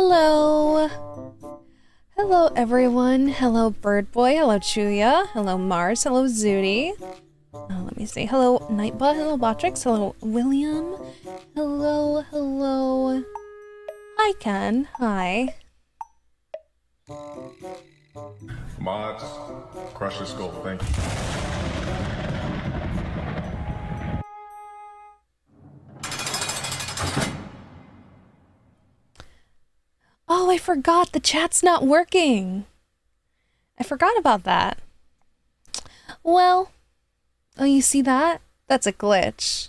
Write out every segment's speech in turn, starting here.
Hello! Hello everyone. Hello Bird Boy. Hello Chuya. Hello Mars. Hello Zooty. Let me see. Hello Nightbot. Hello Botrix. Hello William. Hello. Hi Ken. Hi. Mods, crush the skull, thank you. Oh, I forgot. The chat's not working. I forgot about that. Well, oh, you see that? That's a glitch.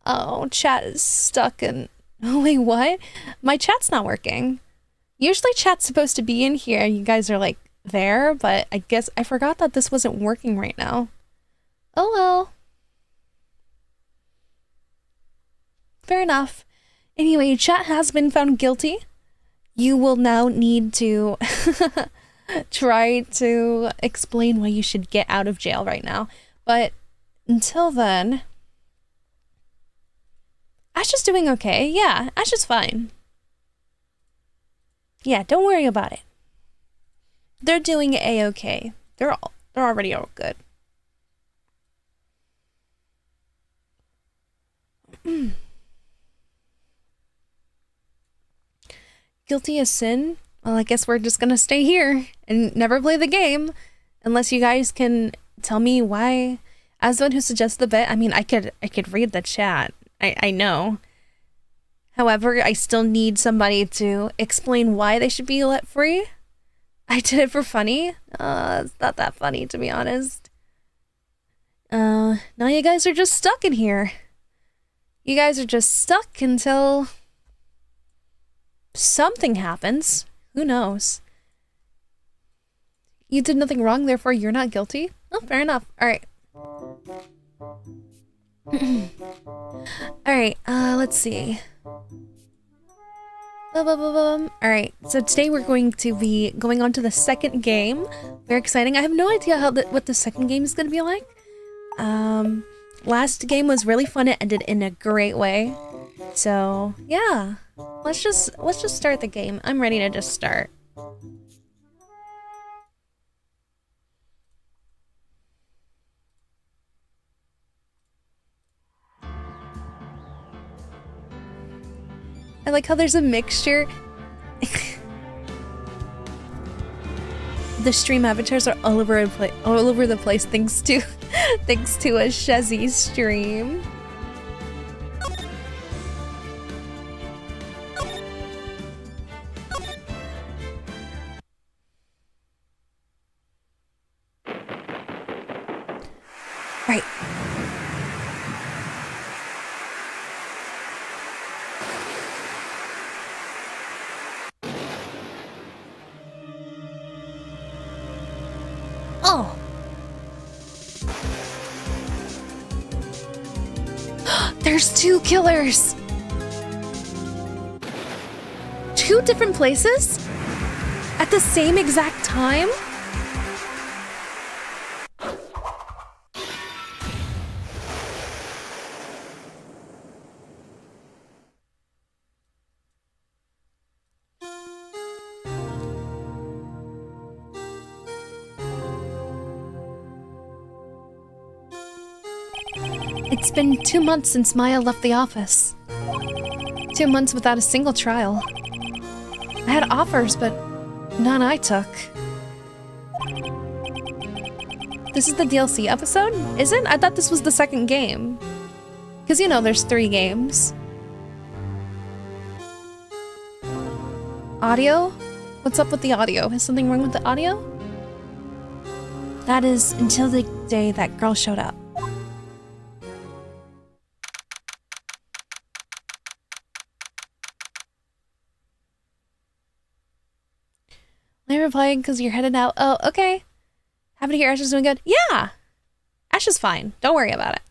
Oh, chat is stuck in... Oh, wait, what? My chat's not working. Usually chat's supposed to be in here. You guys are, like, there, but I guess I forgot that this wasn't working right now. Oh, well. Fair enough. Anyway, chat has been found guilty. You will now need to try to explain why you should get out of jail right now. But until then... Ash is doing okay. Yeah, Ash is fine. Yeah, don't worry about it. They're doing a-okay. They're already all good. Guilty as sin? Well, I guess we're just gonna stay here and never play the game unless you guys can tell me why. As the one who suggests the bit, I mean, I could read the chat. I know. However, I still need somebody to explain why they should be let free. I did it for funny. It's not that funny, to be honest. Now you guys are just stuck in here. You guys are just stuck until something happens. Who knows? You did nothing wrong, therefore you're not guilty? Oh, fair enough. Alright. Alright, let's see. Alright, so today we're going to be going on to the second game. Very exciting. I have no idea what the second game is going to be like. Last game was really fun. It ended in a great way. So, yeah. Let's just start the game. I'm ready to just start. I like how there's a mixture. The stream avatars are all over the place thanks to a Shezzy stream. Right. Oh. There's two killers. Two different places? At the same exact time? It's been 2 months since Maya left the office. 2 months without a single trial. I had offers, but none I took. This is the DLC episode? Is it? I thought this was the second game. Because, you know, there's 3 games. Audio? What's up with the audio? Is something wrong with the audio? That is until the day that girl showed up. I'm replying because you're headed out. Oh, okay. Happy to hear Ash is doing good. Yeah! Ash is fine. Don't worry about it.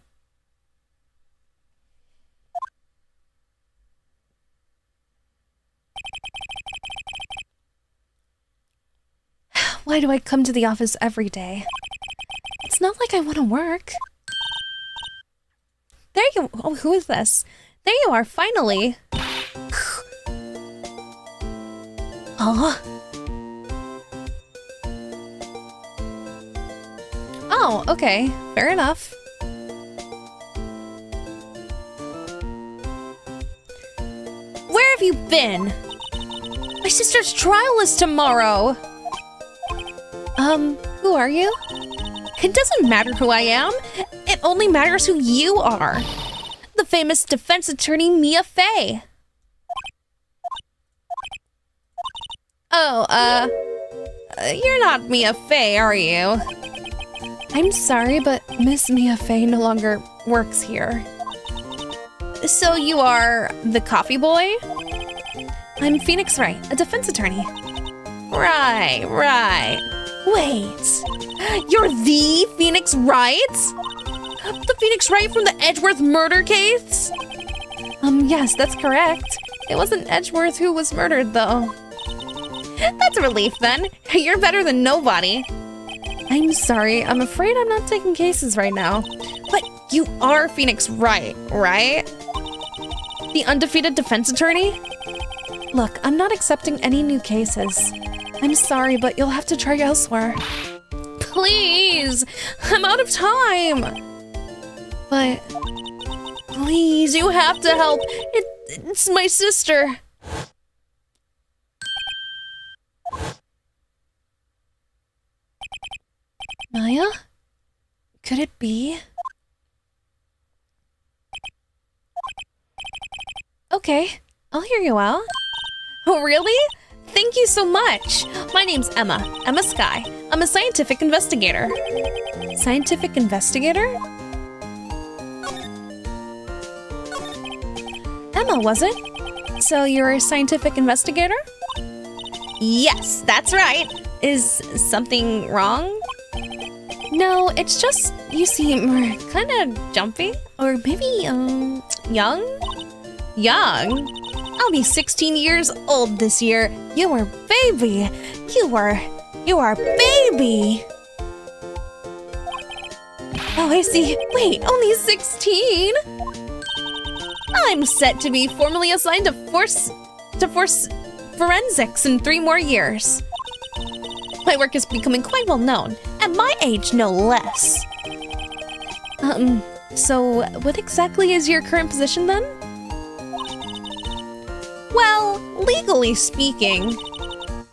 Why do I come to the office every day? It's not like I want to work. There you... Oh, who is this? There you are, finally. Oh. Oh, okay. Fair enough. Where have you been? My sister's trial is tomorrow. Who are you? It doesn't matter who I am. It only matters who you are. The famous defense attorney Mia Fey. Oh, you're not Mia Fey, are you? I'm sorry, but Miss Mia Fey no longer works here. So you are the coffee boy? I'm Phoenix Wright, a defense attorney. Right. Wait, you're the Phoenix Wright? The Phoenix Wright from the Edgeworth murder case? Yes, that's correct. It wasn't Edgeworth who was murdered, though. That's a relief, then. You're better than nobody. I'm sorry, I'm afraid I'm not taking cases right now. But you are Phoenix Wright, right? The undefeated defense attorney? Look, I'm not accepting any new cases. I'm sorry, but you'll have to try elsewhere. Please! I'm out of time! But... please, you have to help. It's my sister. Maya? Could it be? Okay, I'll hear you out. Oh, really? Thank you so much. My name's Emma Sky. I'm a scientific investigator. Scientific investigator? Emma, was it? So you're a scientific investigator? Yes, that's right. Is something wrong? No, it's just you seem kind of jumpy. Or maybe, young? Young? I'll be 16 years old this year. You are baby. You are baby. Oh, I see. Wait, only 16? I'm set to be formally assigned to force forensics in 3 more years. My work is becoming quite well known, at my age no less. So what exactly is your current position then? Well, legally speaking,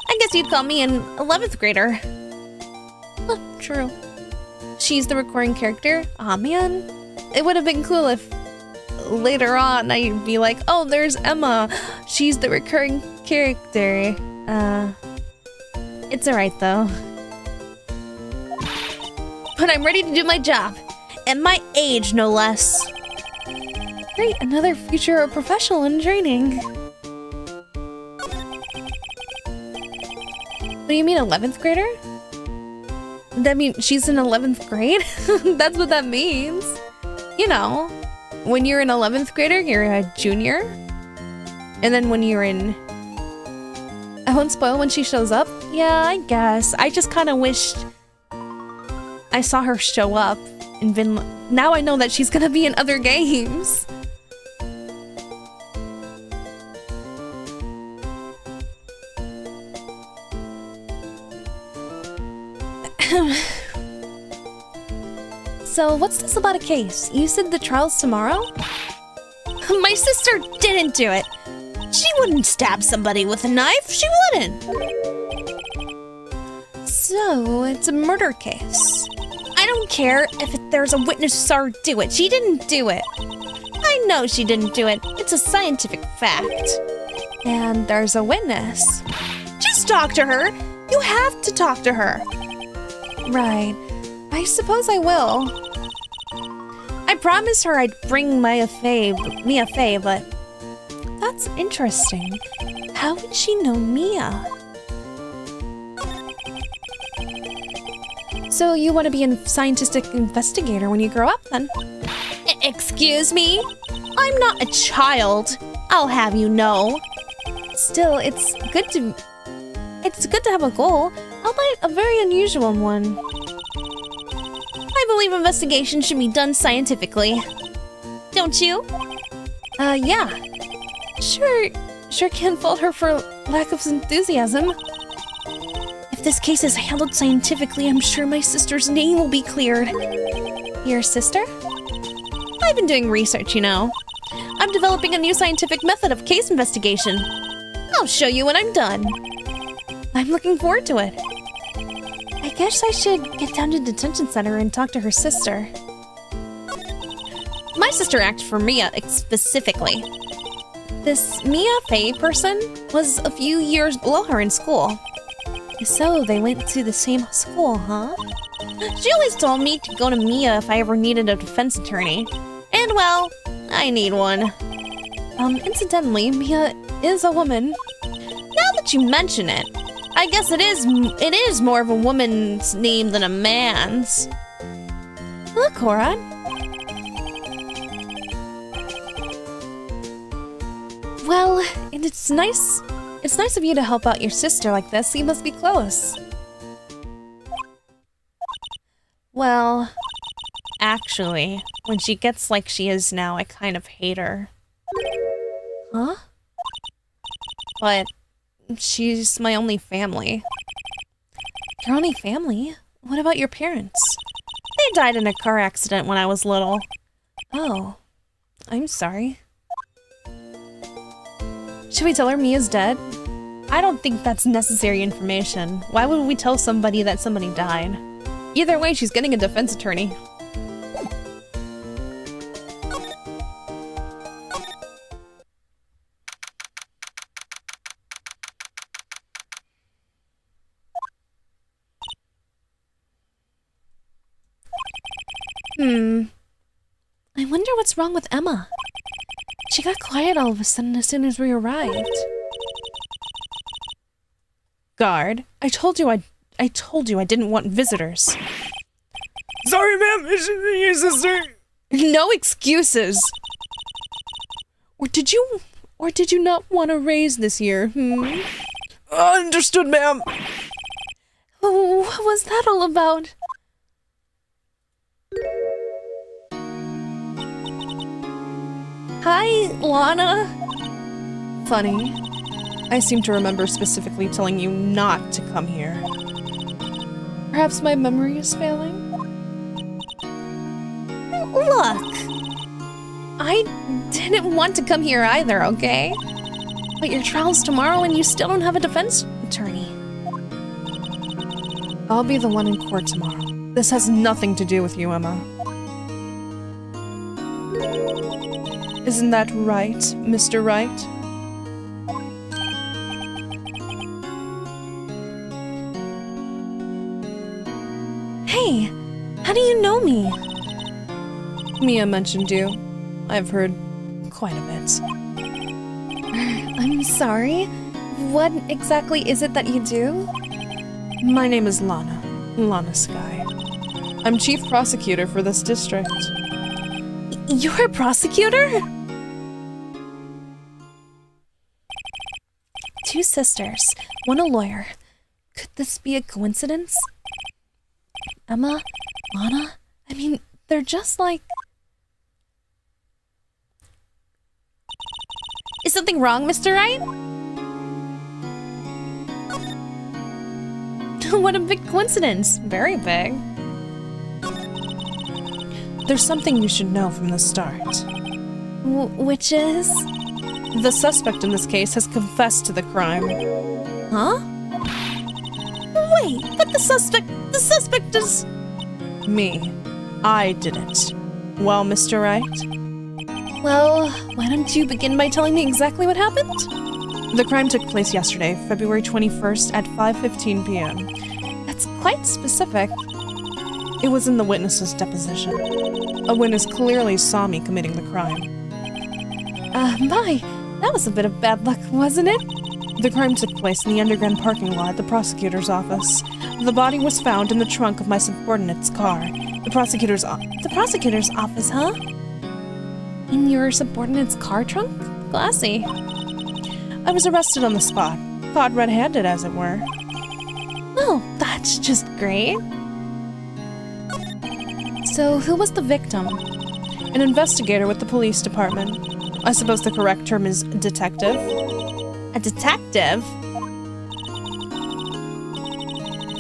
I guess you'd call me an 11th grader. Oh, true. She's the recurring character? Aw, man. It would have been cool if later on I'd be like, oh, there's Emma. She's the recurring character. It's alright though. But I'm ready to do my job. At my age, no less. Great, another future professional in training. What do you mean, 11th grader? That means she's in 11th grade? That's what that means. You know, when you're an 11th grader, you're a junior. And then when you're in... I won't spoil when she shows up. Yeah, I guess. I just kind of wished I saw her show up in Vinland. Now I know that she's gonna be in other games. So, what's this about a case? You said the trial's tomorrow? My sister didn't do it. She wouldn't stab somebody with a knife. She wouldn't. So, it's a murder case. I don't care if there's a witness who saw her do it. She didn't do it. I know she didn't do it. It's a scientific fact. And there's a witness. Just talk to her. You have to talk to her. Right. I suppose I will. I promised her I'd bring Mia Fey, but that's interesting. How would she know Mia? So you want to be a scientific investigator when you grow up, then? Excuse me? I'm not a child. I'll have you know. Still, it's good to have a goal, albeit a very unusual one. I believe investigation should be done scientifically. Don't you? Yeah. Sure can't fault her for lack of enthusiasm. If this case is handled scientifically, I'm sure my sister's name will be cleared. Your sister? I've been doing research, you know. I'm developing a new scientific method of case investigation. I'll show you when I'm done. I'm looking forward to it. I guess I should get down to detention center and talk to her sister. My sister acted for Mia specifically. This Mia Fey person was a few years below her in school. So they went to the same school, huh? She always told me to go to Mia if I ever needed a defense attorney. And well, I need one. Incidentally, Mia is a woman. Now that you mention it, I guess it is more of a woman's name than a man's. Look, Cora. Well, it's nice of you to help out your sister like this. You must be close. Well, actually, when she gets like she is now, I kind of hate her. Huh? But she's my only family. Your only family? What about your parents? They died in a car accident when I was little. Oh, I'm sorry. Should we tell her Mia's dead? I don't think that's necessary information. Why would we tell somebody that somebody died? Either way, she's getting a defense attorney. I wonder what's wrong with Emma. She got quiet all of a sudden as soon as we arrived. Guard, I told you I didn't want visitors. Sorry, ma'am. It's your sister. No excuses. Or did you not want a raise this year? Understood, ma'am. Oh, what was that all about? Hi, Lana. Funny. I seem to remember specifically telling you not to come here. Perhaps my memory is failing? Look! I didn't want to come here either, okay? But your trial's tomorrow and you still don't have a defense attorney. I'll be the one in court tomorrow. This has nothing to do with you, Emma. Isn't that right, Mr. Wright? Hey, how do you know me? Mia mentioned you. I've heard quite a bit. I'm sorry. What exactly is it that you do? My name is Lana. Lana Sky. I'm chief prosecutor for this district. You're a prosecutor? Two sisters, one a lawyer. Could this be a coincidence? Emma, Lana, I mean, they're just like... Is something wrong, Mr. Wright? What a big coincidence. Very big. There's something you should know from the start. Which is? The suspect in this case has confessed to the crime. Huh? Wait, but the suspect is... Me. I did it. Well, Mr. Wright? Well, why don't you begin by telling me exactly what happened? The crime took place yesterday, February 21st at 5:15 p.m. That's quite specific. It was in the witness's deposition. A witness clearly saw me committing the crime. That was a bit of bad luck, wasn't it? The crime took place in the underground parking lot at the prosecutor's office. The body was found in the trunk of my subordinate's car. The prosecutor's office, huh? In your subordinate's car trunk? Classy. I was arrested on the spot. Caught red-handed, as it were. Oh, that's just great. So, who was the victim? An investigator with the police department. I suppose the correct term is detective. A detective?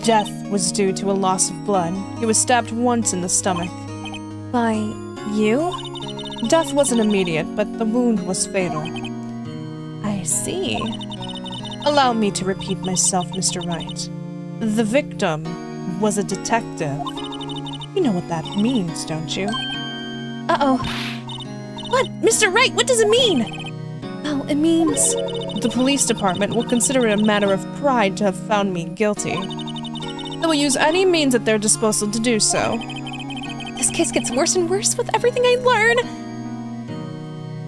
Death was due to a loss of blood. He was stabbed once in the stomach. By you? Death wasn't immediate, but the wound was fatal. I see. Allow me to repeat myself, Mr. Wright. The victim was a detective. You know what that means, don't you? Uh-oh. What? Mr. Wright, what does it mean? Well, it means... The police department will consider it a matter of pride to have found me guilty. They will use any means at their disposal to do so. This case gets worse and worse with everything I learn.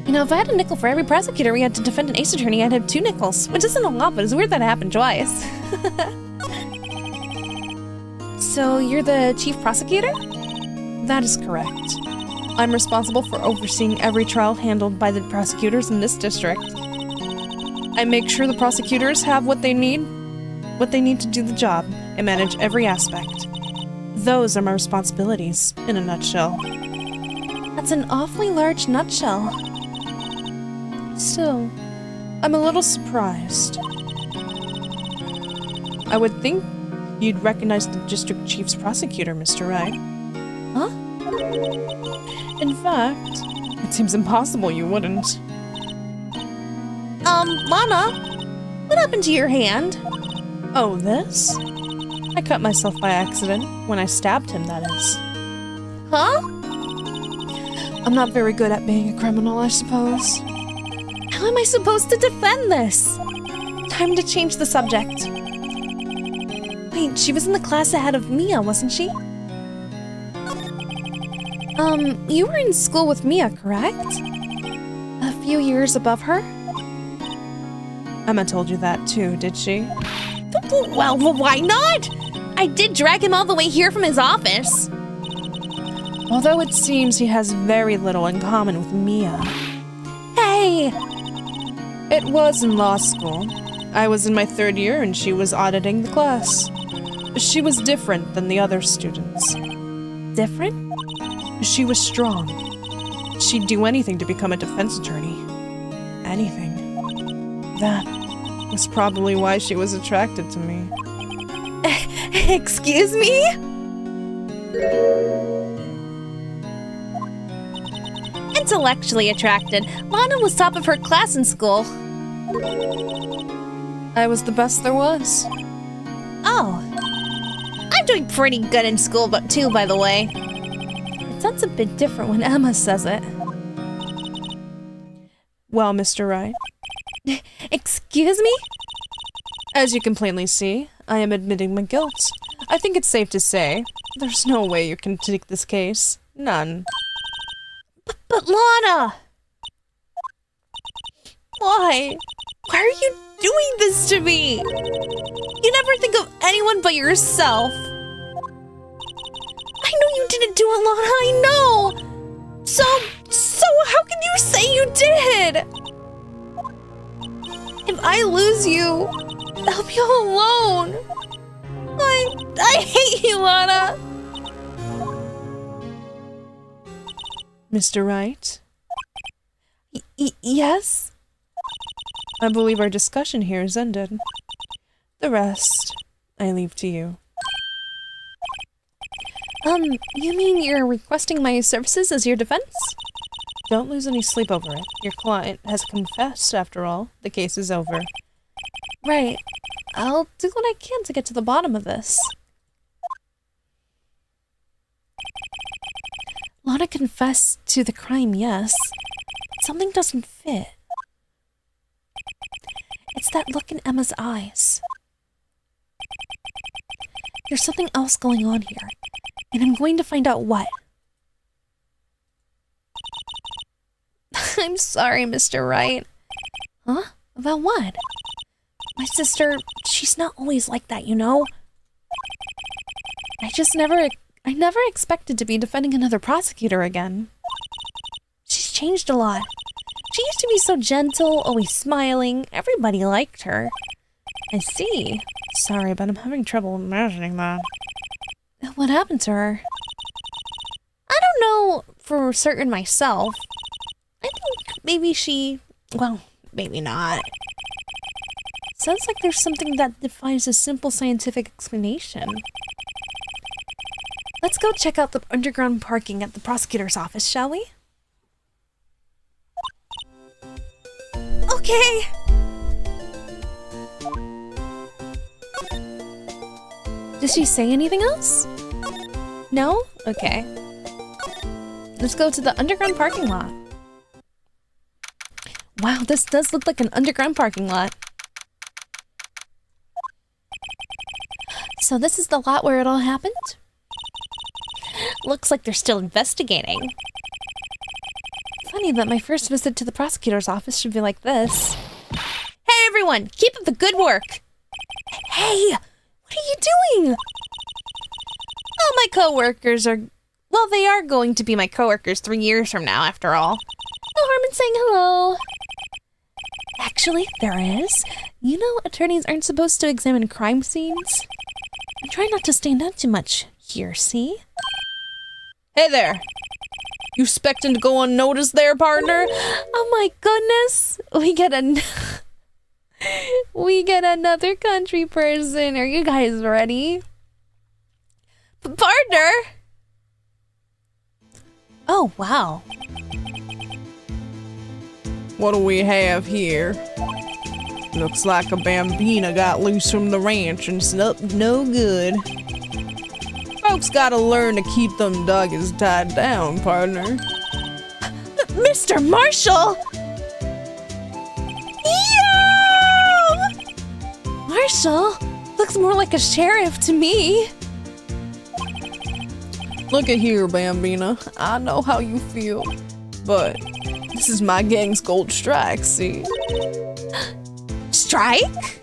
You know, if I had a nickel for every prosecutor we had to defend an ace attorney, I'd have 2 nickels, which isn't a lot, but it's weird that it happened twice. So, you're the chief prosecutor? That is correct. I'm responsible for overseeing every trial handled by the prosecutors in this district. I make sure the prosecutors have what they need to do the job, and manage every aspect. Those are my responsibilities, in a nutshell. That's an awfully large nutshell. Still, I'm a little surprised. I would think you'd recognize the district chief's prosecutor, Mr. Wright. Huh? In fact, it seems impossible you wouldn't. Lana? What happened to your hand? Oh, this? I cut myself by accident, when I stabbed him, that is. Huh? I'm not very good at being a criminal, I suppose. How am I supposed to defend this? Time to change the subject. Wait, she was in the class ahead of Mia, wasn't she? You were in school with Mia, correct? A few years above her? Emma told you that too, did she? Well, why not? I did drag him all the way here from his office. Although it seems he has very little in common with Mia. Hey! It was in law school. I was in my 3rd year and she was auditing the class. She was different than the other students. Different? She was strong. She'd do anything to become a defense attorney. Anything. That was probably why she was attracted to me. Excuse me? Intellectually attracted. Lana was top of her class in school. I was the best there was. Oh. I'm doing pretty good in school, but too, by the way. It sounds a bit different when Emma says it. Well, Mr. Wright. Excuse me? As you can plainly see, I am admitting my guilt. I think it's safe to say, there's no way you can take this case. None. But Lana! Why? Why are you doing this to me? You never think of anyone but yourself. I know you didn't do it, Lana, I know! So how can you say you did? If I lose you, I'll be all alone. I hate you, Lana. Mr. Wright? Yes? I believe our discussion here is ended. The rest, I leave to you. You mean you're requesting my services as your defense? Don't lose any sleep over it. Your client has confessed, after all. The case is over. Right. I'll do what I can to get to the bottom of this. Lana confessed to the crime, yes. But something doesn't fit. It's that look in Emma's eyes. There's something else going on here, and I'm going to find out what. I'm sorry, Mr. Wright. Huh? About what? My sister, she's not always like that, you know? I never expected to be defending another prosecutor again. She's changed a lot. She used to be so gentle, always smiling. Everybody liked her. I see. Sorry, but I'm having trouble imagining that. What happened to her? I don't know for certain myself. I think maybe well, maybe not. Sounds like there's something that defies a simple scientific explanation. Let's go check out the underground parking at the prosecutor's office, shall we? Okay! Did she say anything else? No? Okay. Let's go to the underground parking lot. Wow, this does look like an underground parking lot. So this is the lot where it all happened? Looks like they're still investigating. Funny that my first visit to the prosecutor's office should be like this. Hey everyone, keep up the good work! Hey! What are you doing? Oh, my coworkers are... Well, they are going to be my coworkers 3 years from now, after all. No harm in saying hello. Actually, there is. You know, attorneys aren't supposed to examine crime scenes. I'm trying not to stand out too much here, see? Hey there. You expecting to go unnoticed there, partner? Oh my goodness. We get another country person. Are you guys ready? Partner! Oh, wow. What do we have here? Looks like a bambina got loose from the ranch and it's up no good. Folks gotta learn to keep them doggies tied down, partner. Mr. Marshall! Yo! Marshall? Looks more like a sheriff to me. Look at here, Bambina. I know how you feel, but this is my gang's gold strike, see? Strike?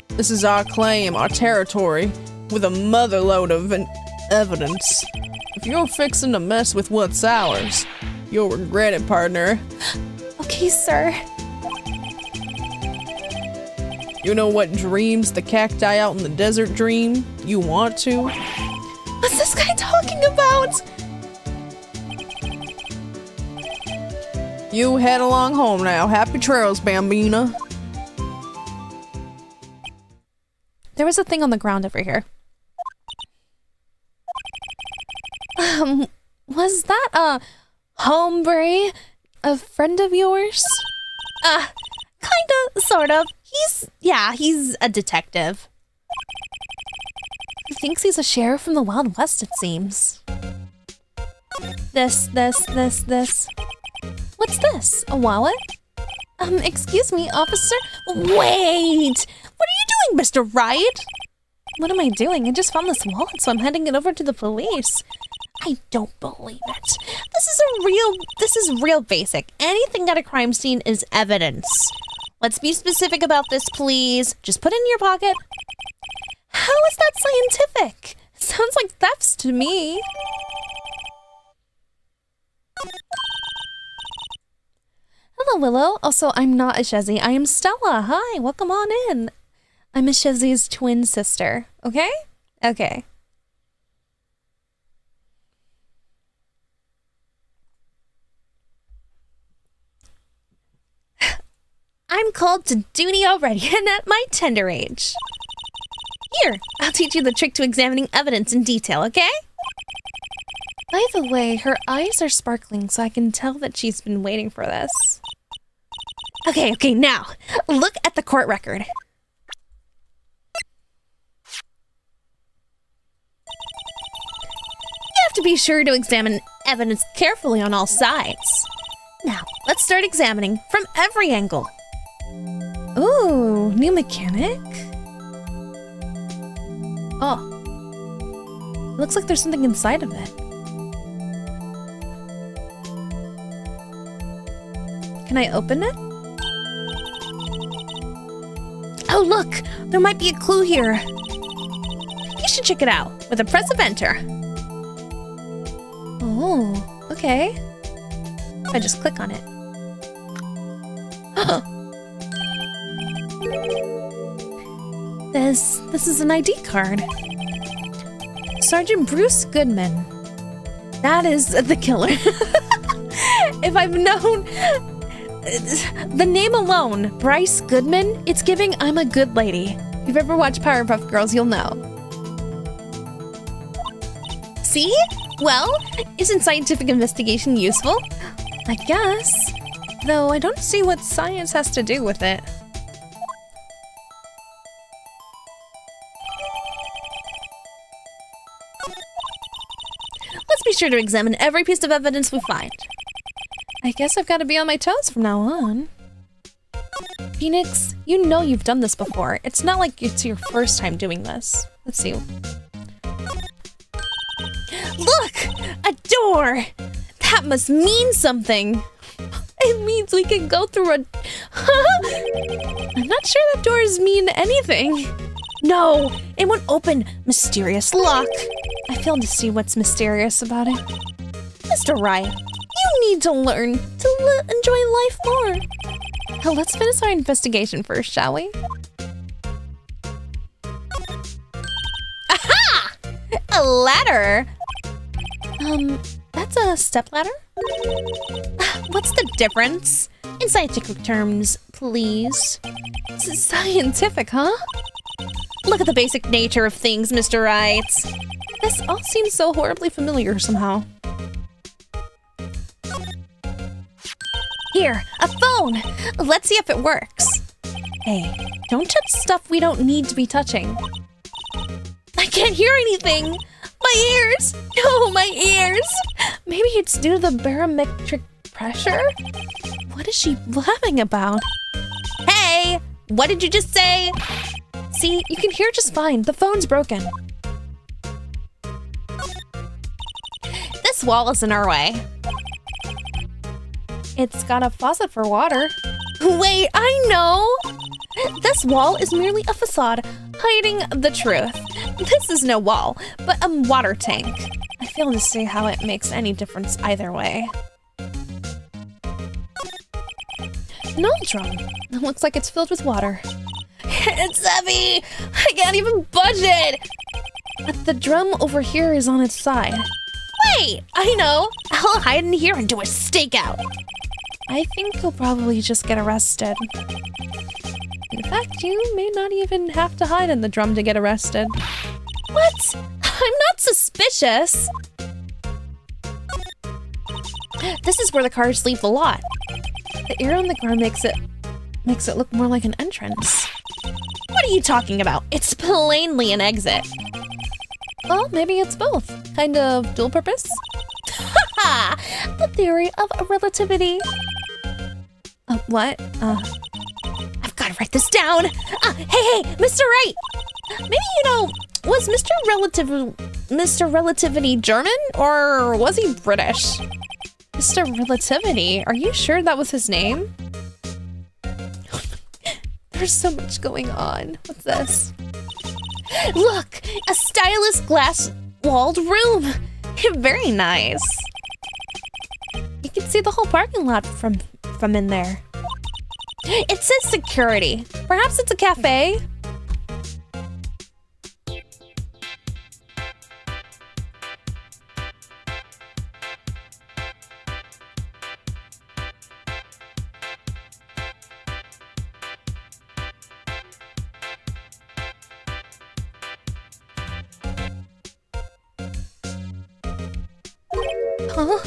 This is our claim, our territory, with a motherload of evidence. If you're fixing to mess with what's ours, you'll regret it, partner. Okay, sir. You know what dreams the cacti out in the desert dream? You want to? What's this guy talking about? You head along home now. Happy trails, Bambina. There was a thing on the ground over here. Was that a hombre? A friend of yours? Kinda, sort of. He's a detective. He thinks he's a sheriff from the Wild West, it seems. This. What's this? A wallet? Excuse me, officer? Wait! What are you doing, Mr. Wright? What am I doing? I just found this wallet, so I'm handing it over to the police. I don't believe it. This is real basic. Anything at a crime scene is evidence. Let's be specific about this, please. Just put it in your pocket. How is that scientific? It sounds like thefts to me. Hello, Willow. Also, I'm not a Shezzy. I am Stella. Hi, welcome on in. I'm a Shezzy's twin sister. Okay? Okay. I'm called to duty already and at my tender age. Here, I'll teach you the trick to examining evidence in detail, okay? By the way, her eyes are sparkling, so I can tell that she's been waiting for this. Okay, now, look at the court record. You have to be sure to examine evidence carefully on all sides. Now, let's start examining from every angle. Ooh, new mechanic? Oh. Looks like there's something inside of it. Can I open it? Oh, look! There might be a clue here. You should check it out with a press of enter. Oh, okay. I just click on it. This is an ID card. Sergeant Bruce Goodman. That is the killer. If I've known The name alone, Bryce Goodman, it's giving I'm a good lady. If you've ever watched Powerpuff Girls, you'll know. See? Well, isn't scientific investigation useful? I guess. Though I don't see what science has to do with it. Let's be sure to examine every piece of evidence we find. I guess I've got to be on my toes from now on. Phoenix, you know you've done this before. It's not like it's your first time doing this. Let's see. Look! A door! That must mean something. It means we can go through a... I'm not sure that doors mean anything. No, it won't open. Mysterious lock. I fail to see what's mysterious about it. Mr. Wright, you need to learn to enjoy life more. Now let's finish our investigation first, shall we? Aha! A ladder! That's a stepladder? What's the difference? In scientific terms, please. It's scientific, huh? Look at the basic nature of things, Mr. Wright. This all seems so horribly familiar somehow. Here, a phone! Let's see if it works. Hey, don't touch stuff we don't need to be touching. I can't hear anything! My ears! No, my ears! Maybe it's due to the barometric pressure? What is she laughing about? Hey! What did you just say? See, you can hear just fine. The phone's broken. This wall is in our way. It's got a faucet for water. Wait, I know! This wall is merely a facade, hiding the truth. This is no wall, but a water tank. I fail to see how it makes any difference either way. An old drum. It looks like it's filled with water. It's heavy! I can't even budge it! But the drum over here is on its side. Wait! I know! I'll hide in here and do a stakeout. I think you'll probably just get arrested. In fact, you may not even have to hide in the drum to get arrested. What? I'm not suspicious! This is where the cars leave the lot. The arrow on the ground makes it look more like an entrance. What are you talking about? It's plainly an exit. Well, maybe it's both. Kind of dual purpose? Haha! The theory of relativity. What? I've got to write this down. Hey, Mr. Wright! Maybe you know, was Mr. Relativity German, or was he British? Mr. Relativity, are you sure that was his name? There's so much going on. What's this? Look, a stylish glass-walled room. Very nice. You can see the whole parking lot from in there. It says security. Perhaps it's a cafe? Huh?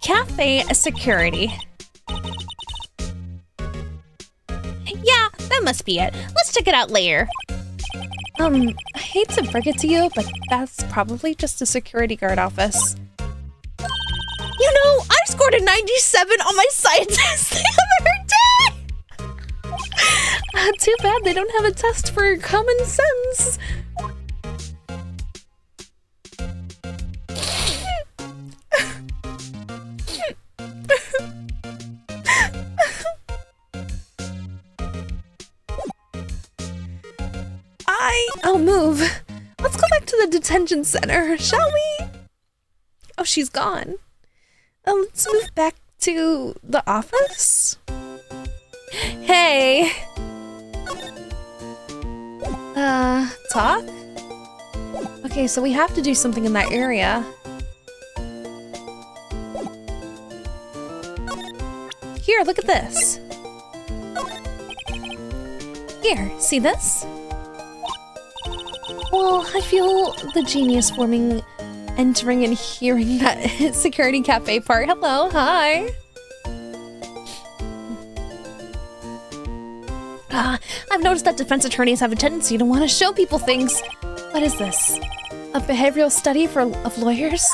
Cafe security. Yeah, that must be it. Let's check it out later. I hate to break it to you, but that's probably just a security guard office. You know, I scored a 97 on my science test the other day! Too bad they don't have a test for common sense. I'll move. Let's go back to the detention center, shall we? Oh, she's gone. Let's move back to the office. Hey. Talk? Okay, so we have to do something in that area. look at this. Here, see this? Well, I feel the genius forming, entering and hearing that security cafe part. Hello, hi. I've noticed that defense attorneys have a tendency to want to show people things. What is this? A behavioral study of lawyers?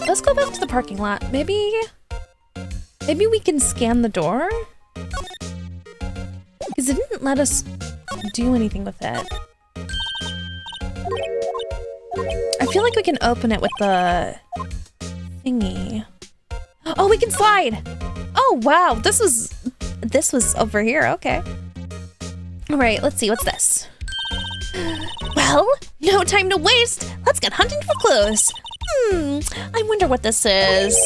Let's go back to the parking lot. Maybe we can scan the door? Because it didn't let us do anything with it. I feel like we can open it with the thingy. Oh, we can slide! Oh, wow, this was over here, okay. All right, let's see, what's this? Well, no time to waste. Let's get hunting for clues. I wonder what this is.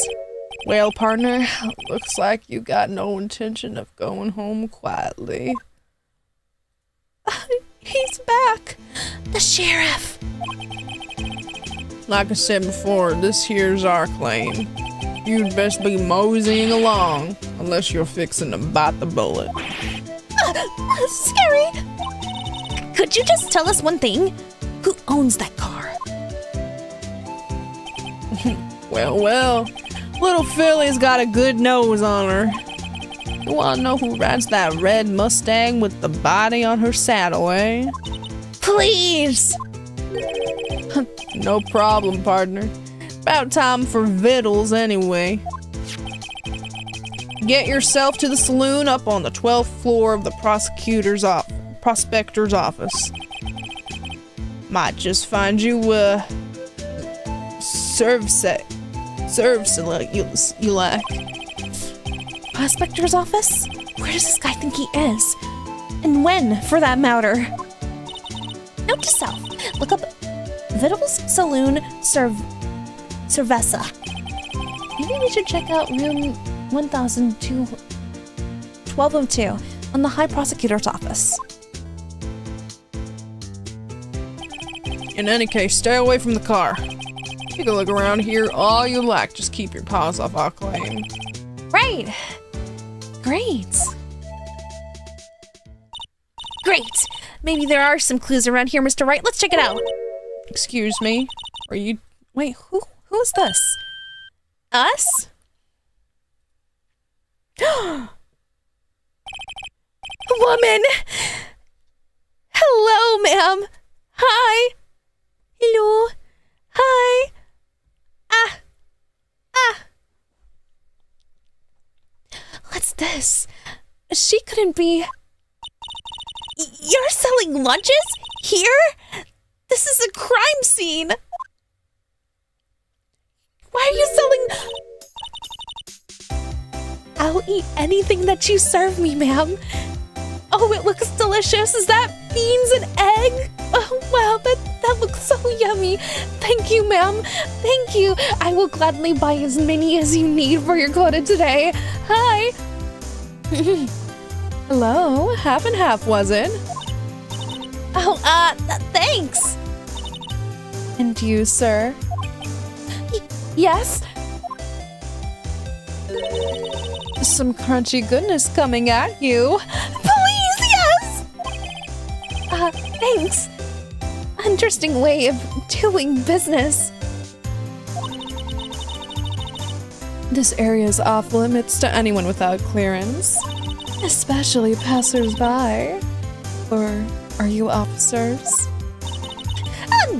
Well, partner, looks like you got no intention of going home quietly. He's back. The sheriff. Like I said before, this here's our claim. You'd best be moseying along, unless you're fixing to bite the bullet. Scary. Could you just tell us one thing? Who owns that car? Well, little Philly's got a good nose on her. You wanna know who rides that red Mustang with the body on her saddle, eh? Please! No problem, partner. About time for vittles, anyway. Get yourself to the saloon up on the 12th floor of the prospector's office. Might just find you, you lack. Prospector's office? Where does this guy think he is? And when, for that matter? Note to self, look up Vittles Saloon Cerveza. Maybe we should check out room 1202 on the High Prosecutor's office. In any case, stay away from the car. You can look around here all you like, just keep your paws off our claim. Right. Great. Great. Maybe there are some clues around here, Mr. Wright. Let's check it out. Excuse me? Are you... Wait, who is this? Us? Woman! Hello, ma'am. Hi. Hello. Hi. What's this? She couldn't be... You're selling lunches? Here? This is a crime scene. Why are you selling... I'll eat anything that you serve me, ma'am. Oh, it looks delicious. Is that beans and egg? Oh, wow, that looks so yummy. Thank you, ma'am. Thank you. I will gladly buy as many as you need for your quota today. Hi. Hello, half and half, was it? Oh, thanks. And you, sir? Yes? Some crunchy goodness coming at you. Please, yes! Thanks. Interesting way of doing business. This area is off limits to anyone without clearance, especially passers-by. Or are you officers?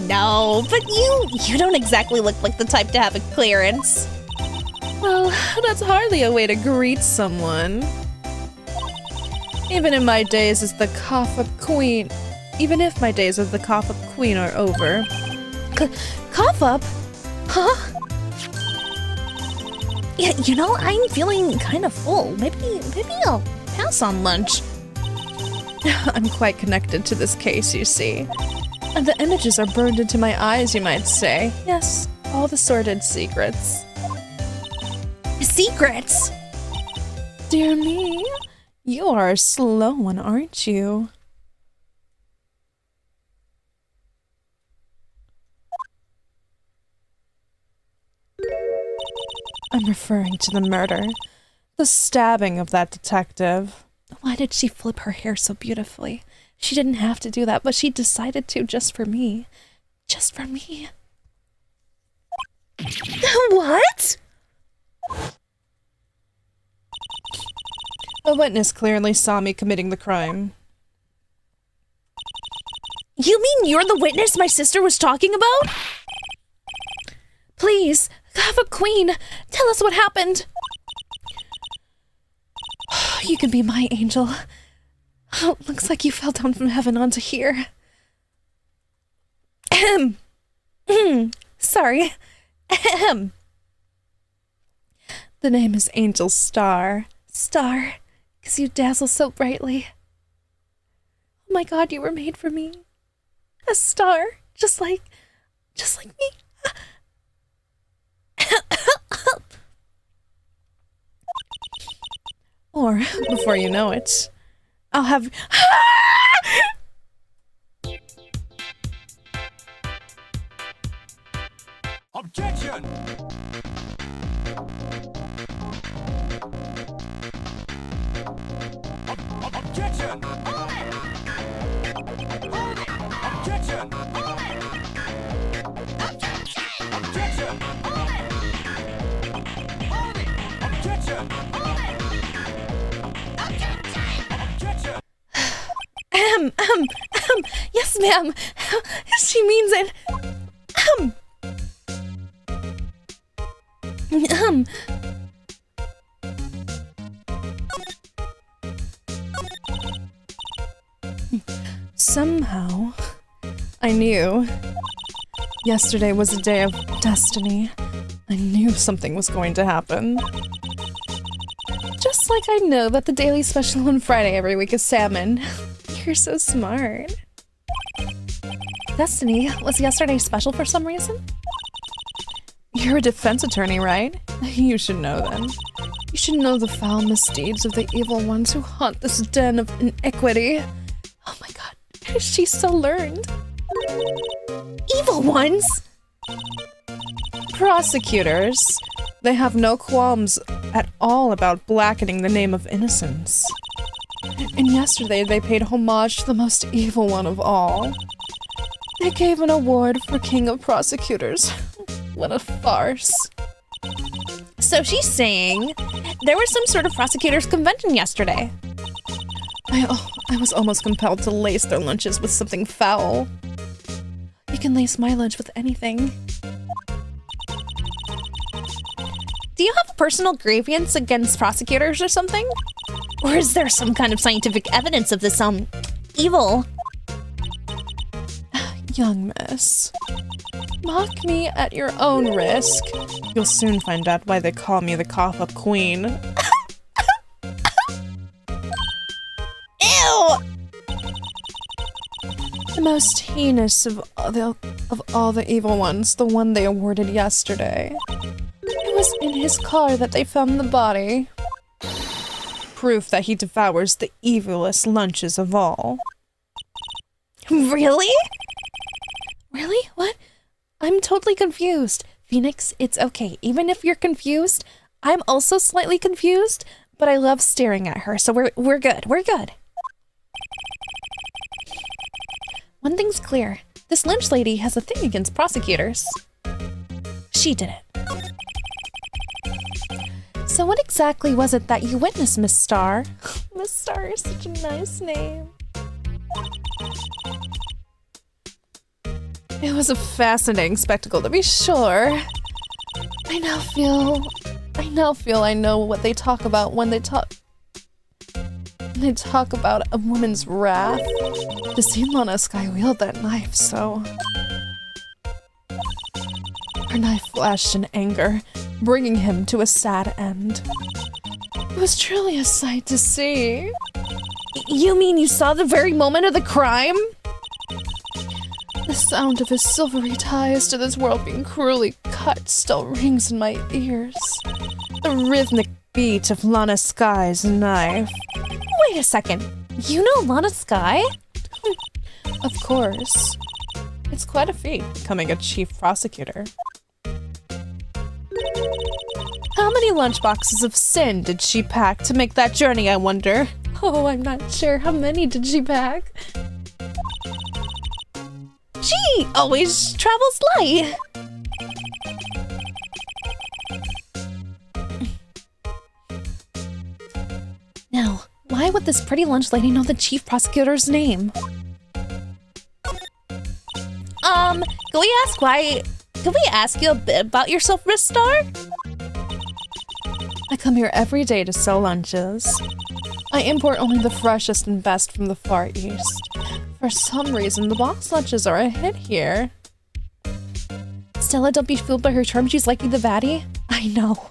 No, but you don't exactly look like the type to have a clearance. Well, that's hardly a way to greet someone. Even in my days as the cough-up queen, even if my days as the cough-up queen are over. Cough up? Huh? Yeah, you know, I'm feeling kind of full. Maybe I'll pass on lunch. I'm quite connected to this case, you see. And the images are burned into my eyes, you might say. Yes, all the sordid secrets. Secrets? Dear me, you are a slow one, aren't you? referring to the murder. The stabbing of that detective. Why did she flip her hair so beautifully? She didn't have to do that, but she decided to just for me. Just for me. What? A witness clearly saw me committing the crime. You mean you're the witness my sister was talking about? Please, have a queen. Tell us what happened. You can be my angel. Oh, looks like you fell down from heaven onto here. Ahem. Sorry. Ahem. The name is Angel Star. Star, because you dazzle so brightly. Oh my god, you were made for me. A star, just like me. Or, before you know it, I'll have... Objection! Objection! Objection! Objection! Objection! Yes, ma'am. She means it. Somehow, I knew. Yesterday was a day of destiny. I knew something was going to happen. Just like I know that the daily special on Friday every week is salmon. You're so smart. Destiny, was yesterday special for some reason? You're a defense attorney, right? You should know then. You should know the foul misdeeds of the evil ones who haunt this den of iniquity. Oh my god, she's so learned. Evil ones? Prosecutors. They have no qualms at all about blackening the name of innocence. And yesterday they paid homage to the most evil one of all. They gave an award for King of Prosecutors. What a farce. So she's saying there was some sort of prosecutors' convention yesterday. I was almost compelled to lace their lunches with something foul. You can lace my lunch with anything. Do you have a personal grievance against prosecutors or something? Or is there some kind of scientific evidence of this, evil? Young miss, mock me at your own risk. You'll soon find out why they call me the cough-up queen. Ew! The most heinous of all the evil ones, the one they awarded yesterday. It was in his car that they found the body. Proof that he devours the evilest lunches of all. Really? Really? What? I'm totally confused. Phoenix, it's okay. Even if you're confused, I'm also slightly confused, but I love staring at her, so we're good. We're good. One thing's clear. This Lynch lady has a thing against prosecutors. She did it. So what exactly was it that you witnessed, Miss Star? Miss Star is such a nice name. It was a fascinating spectacle, to be sure. I now feel I know what they talk about when they talk about a woman's wrath. To see Lana Sky wield that knife, so... Her knife flashed in anger, bringing him to a sad end. It was truly a sight to see. You mean you saw the very moment of the crime? The sound of his silvery ties to this world being cruelly cut still rings in my ears. The rhythmic beat of Lana Sky's knife. Wait a second. You know Lana Sky? Of course. It's quite a feat becoming a chief prosecutor. How many lunchboxes of sin did she pack to make that journey, I wonder? Oh, I'm not sure. How many did she pack? She always travels light. Now, why would this pretty lunch lady know the chief prosecutor's name? Can we ask you a bit about yourself, Miss Star? I come here every day to sell lunches. I import only the freshest and best from the Far East. For some reason, the box lunches are a hit here. Stella, don't be fooled by her charm. She's likely the baddie. I know.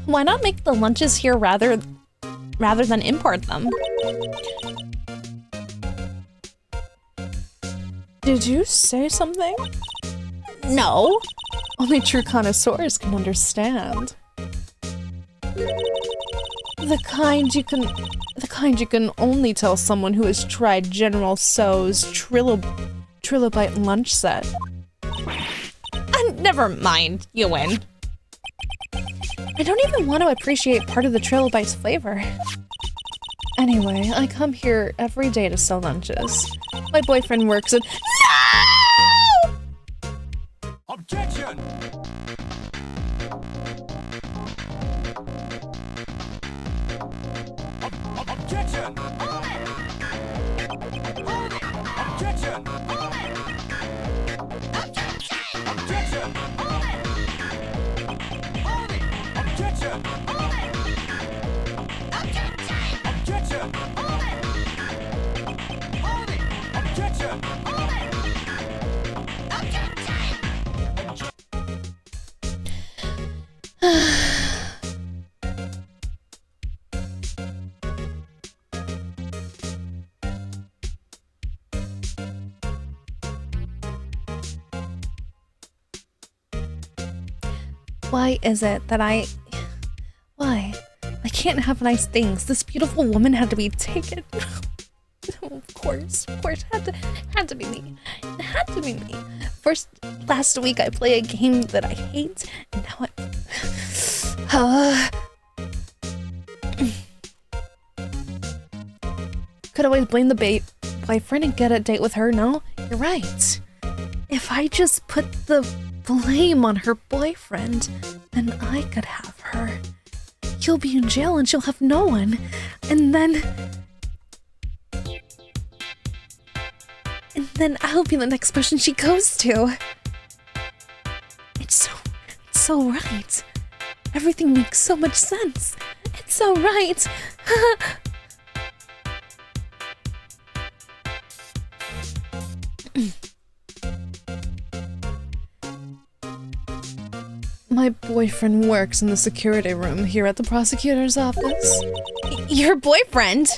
Why not make the lunches here rather than import them? Did you say something? No. Only true connoisseurs can understand. The kind you can only tell someone who has tried General Tso's trilobite lunch set. Never mind, you win. I don't even want to appreciate part of the trilobite's flavor. Anyway, I come here every day to sell lunches. My boyfriend works at— No! Objection! Objection! Objection! Objection! Objection! Objection! Objection! Why is it that Why? I can't have nice things. This beautiful woman had to be taken. Of course, had to be me. It had to be me. Last week I play a game that I hate, and now could always blame the boyfriend and get a date with her, no? You're right. If I just put the blame on her boyfriend, then I could have her. He'll be in jail and she'll have no one. And then I'll be the next person she goes to. It's so right. Everything makes so much sense. It's so right. My boyfriend works in the security room here at the prosecutor's office. Your boyfriend?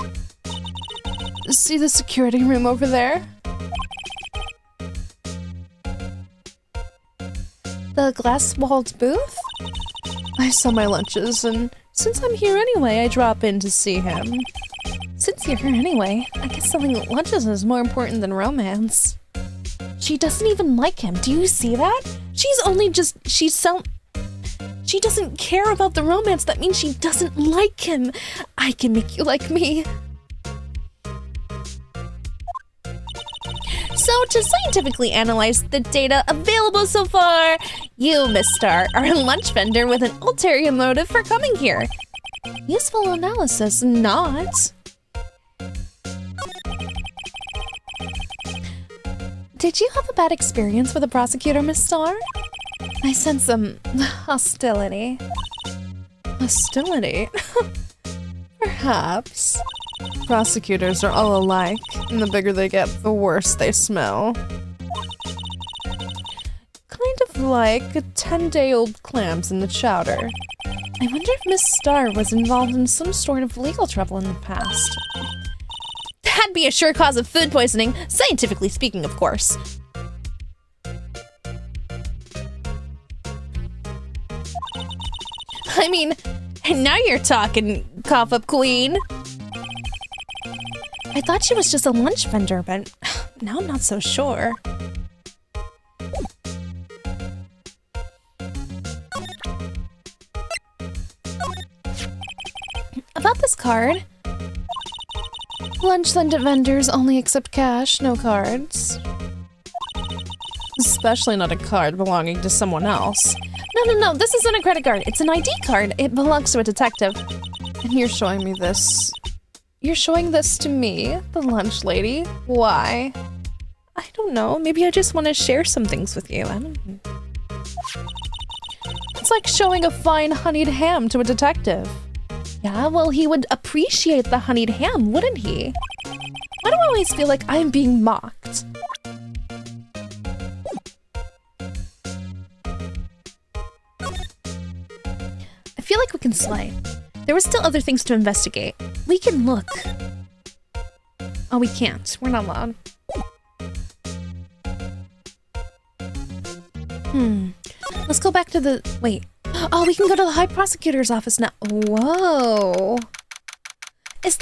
See the security room over there? The glass-walled booth? I sell my lunches, and since I'm here anyway, I drop in to see him. Since you're here anyway, I guess selling lunches is more important than romance. She doesn't even like him. Do you see that? She doesn't care about the romance. That means she doesn't like him. I can make you like me. So, to scientifically analyze the data available so far, you, Miss Star, are a lunch vendor with an ulterior motive for coming here. Useful analysis, not. Did you have a bad experience with the prosecutor, Miss Star? I sense some hostility. Hostility? Perhaps. Prosecutors are all alike, and the bigger they get, the worse they smell. Kind of like 10-day-old clams in the chowder. I wonder if Miss Star was involved in some sort of legal trouble in the past. That'd be a sure cause of food poisoning, scientifically speaking, of course. I mean, now you're talking, cough-up queen. I thought she was just a lunch vendor, but now I'm not so sure. About this card. Lunch vendors only accept cash, no cards. Especially not a card belonging to someone else. No, this isn't a credit card. It's an ID card. It belongs to a detective. And you're showing me this. You're showing this to me, the lunch lady. Why? I don't know. Maybe I just want to share some things with you. I don't know. It's like showing a fine honeyed ham to a detective. Yeah, well, he would appreciate the honeyed ham, wouldn't he? Why do I always feel like I'm being mocked? I feel like we can slide. There were still other things to investigate. We can look. Oh, we can't. We're not allowed. Let's go back to the... Wait. Oh, we can go to the High Prosecutor's office now. Whoa. Is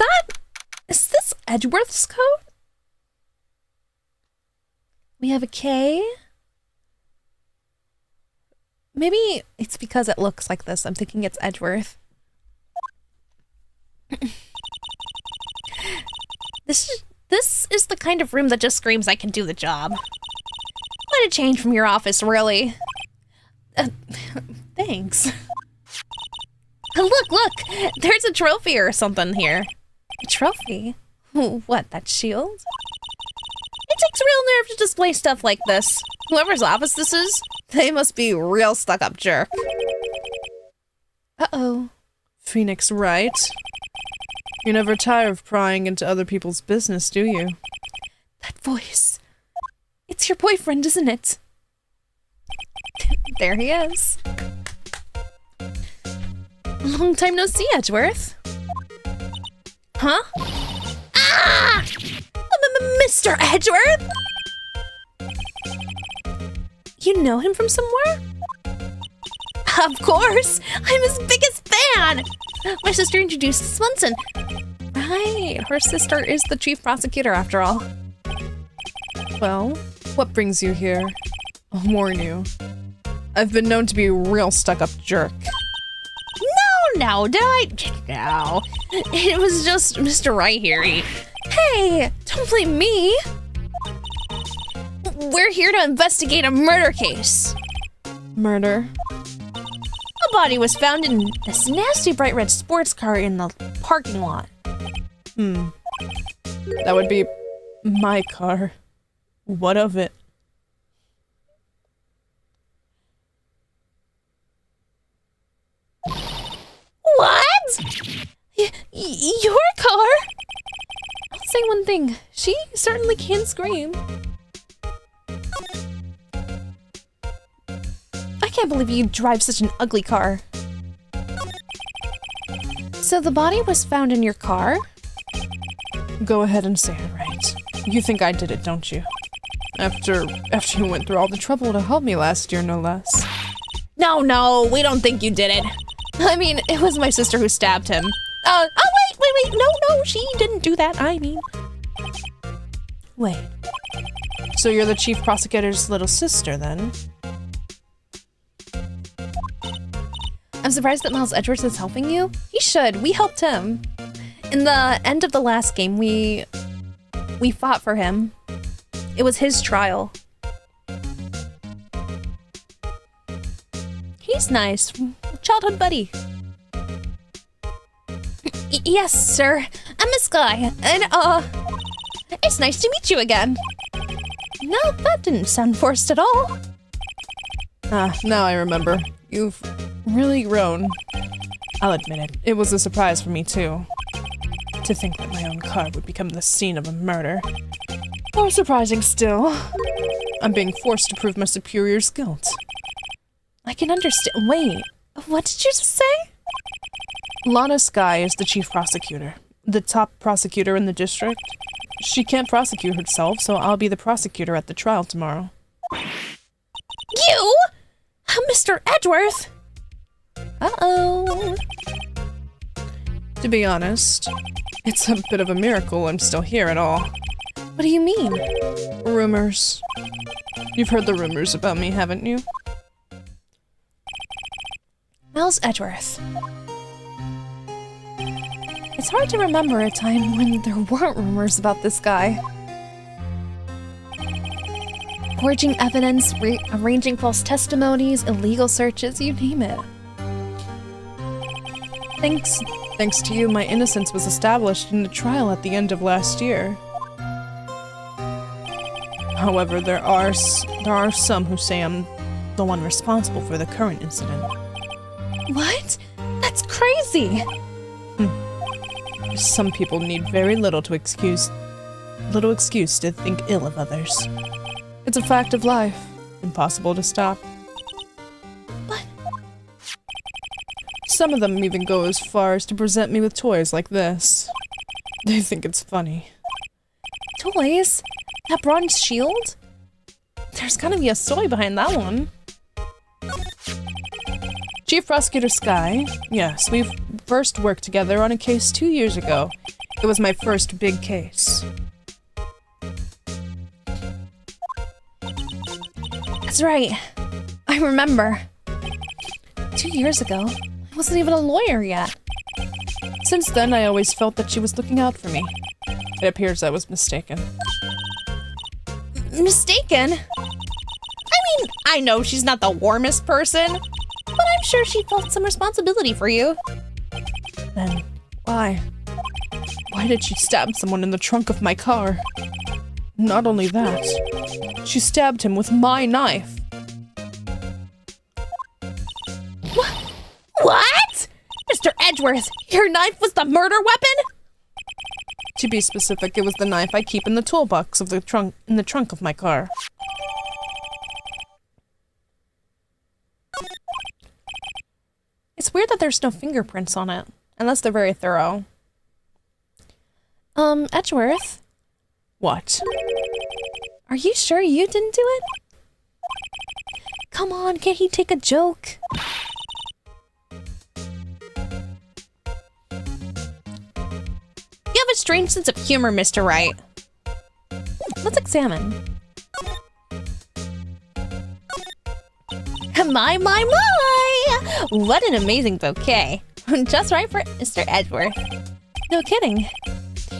this Edgeworth's coat? We have a K. Maybe it's because it looks like this. I'm thinking it's Edgeworth. This is the kind of room that just screams I can do the job. What a change from your office, really. Thanks. Look! There's a trophy or something here. A trophy? What, that shield? It takes real nerve to display stuff like this. Whoever's office this is, they must be real stuck-up jerk. Uh-oh. Phoenix, right? You never tire of prying into other people's business, do you? That voice. It's your boyfriend, isn't it? There he is. Long time no see, Edgeworth. Huh? Ah! Mr. Edgeworth? You know him from somewhere? Of course! I'm his biggest fan! My sister introduced us once and... Right, her sister is the chief prosecutor after all. Well, what brings you here? I'll warn you. I've been known to be a real stuck-up jerk. No, it was just Mr. Right here. Hey, don't blame me. We're here to investigate a murder case. Murder? A body was found in this nasty bright red sports car in the parking lot. That would be my car. What of it? What? Your car? I'll say one thing. She certainly can scream. I can't believe you drive such an ugly car. So the body was found in your car? Go ahead and say it right. You think I did it, don't you? After you went through all the trouble to help me last year, no less. No, we don't think you did it. I mean, it was my sister who stabbed him. Oh, wait, no, she didn't do that, I mean. Wait. So you're the chief prosecutor's little sister, then? I'm surprised that Miles Edgeworth is helping you. He should. We helped him. In the end of the last game, we fought for him. It was his trial. He's nice. Childhood buddy. Yes, sir. I'm Miss Guy, and it's nice to meet you again. No, that didn't sound forced at all. Now I remember. You've really grown. I'll admit it. It was a surprise for me, too. To think that my own car would become the scene of a murder. More surprising still. I'm being forced to prove my superior's guilt. I can understand. Wait, what did you just say? Lana Skye is the chief prosecutor, the top prosecutor in the district. She can't prosecute herself, so I'll be the prosecutor at the trial tomorrow. You? Mr. Edgeworth? Uh-oh. To be honest, it's a bit of a miracle I'm still here at all. What do you mean? Rumors. You've heard the rumors about me, haven't you? Miles Edgeworth. It's hard to remember a time when there weren't rumors about this guy. Forging evidence, arranging false testimonies, illegal searches, you name it. Thanks to you, my innocence was established in the trial at the end of last year. However, there are some who say I'm the one responsible for the current incident. What? That's crazy! Some people need very little excuse to think ill of others. It's a fact of life. Impossible to stop. But some of them even go as far as to present me with toys like this. They think it's funny. Toys? That bronze shield? There's gotta be a story behind that one. Chief Prosecutor Sky, yes, we've first worked together on a case 2 years ago. It was my first big case. That's right. I remember. 2 years ago, I wasn't even a lawyer yet. Since then, I always felt that she was looking out for me. It appears I was mistaken. Mistaken? I mean, I know she's not the warmest person, but I'm sure she felt some responsibility for you. Then, why? Why did she stab someone in the trunk of my car? Not only that, she stabbed him with my knife. What? Mr. Edgeworth, your knife was the murder weapon? To be specific, it was the knife I keep in the toolbox of the trunk of my car. It's weird that there's no fingerprints on it, unless they're very thorough. Edgeworth? What? Are you sure you didn't do it? Come on, can't he take a joke? You have a strange sense of humor, Mr. Wright. Let's examine. My! What an amazing bouquet. Just right for Mr. Edgeworth. No kidding.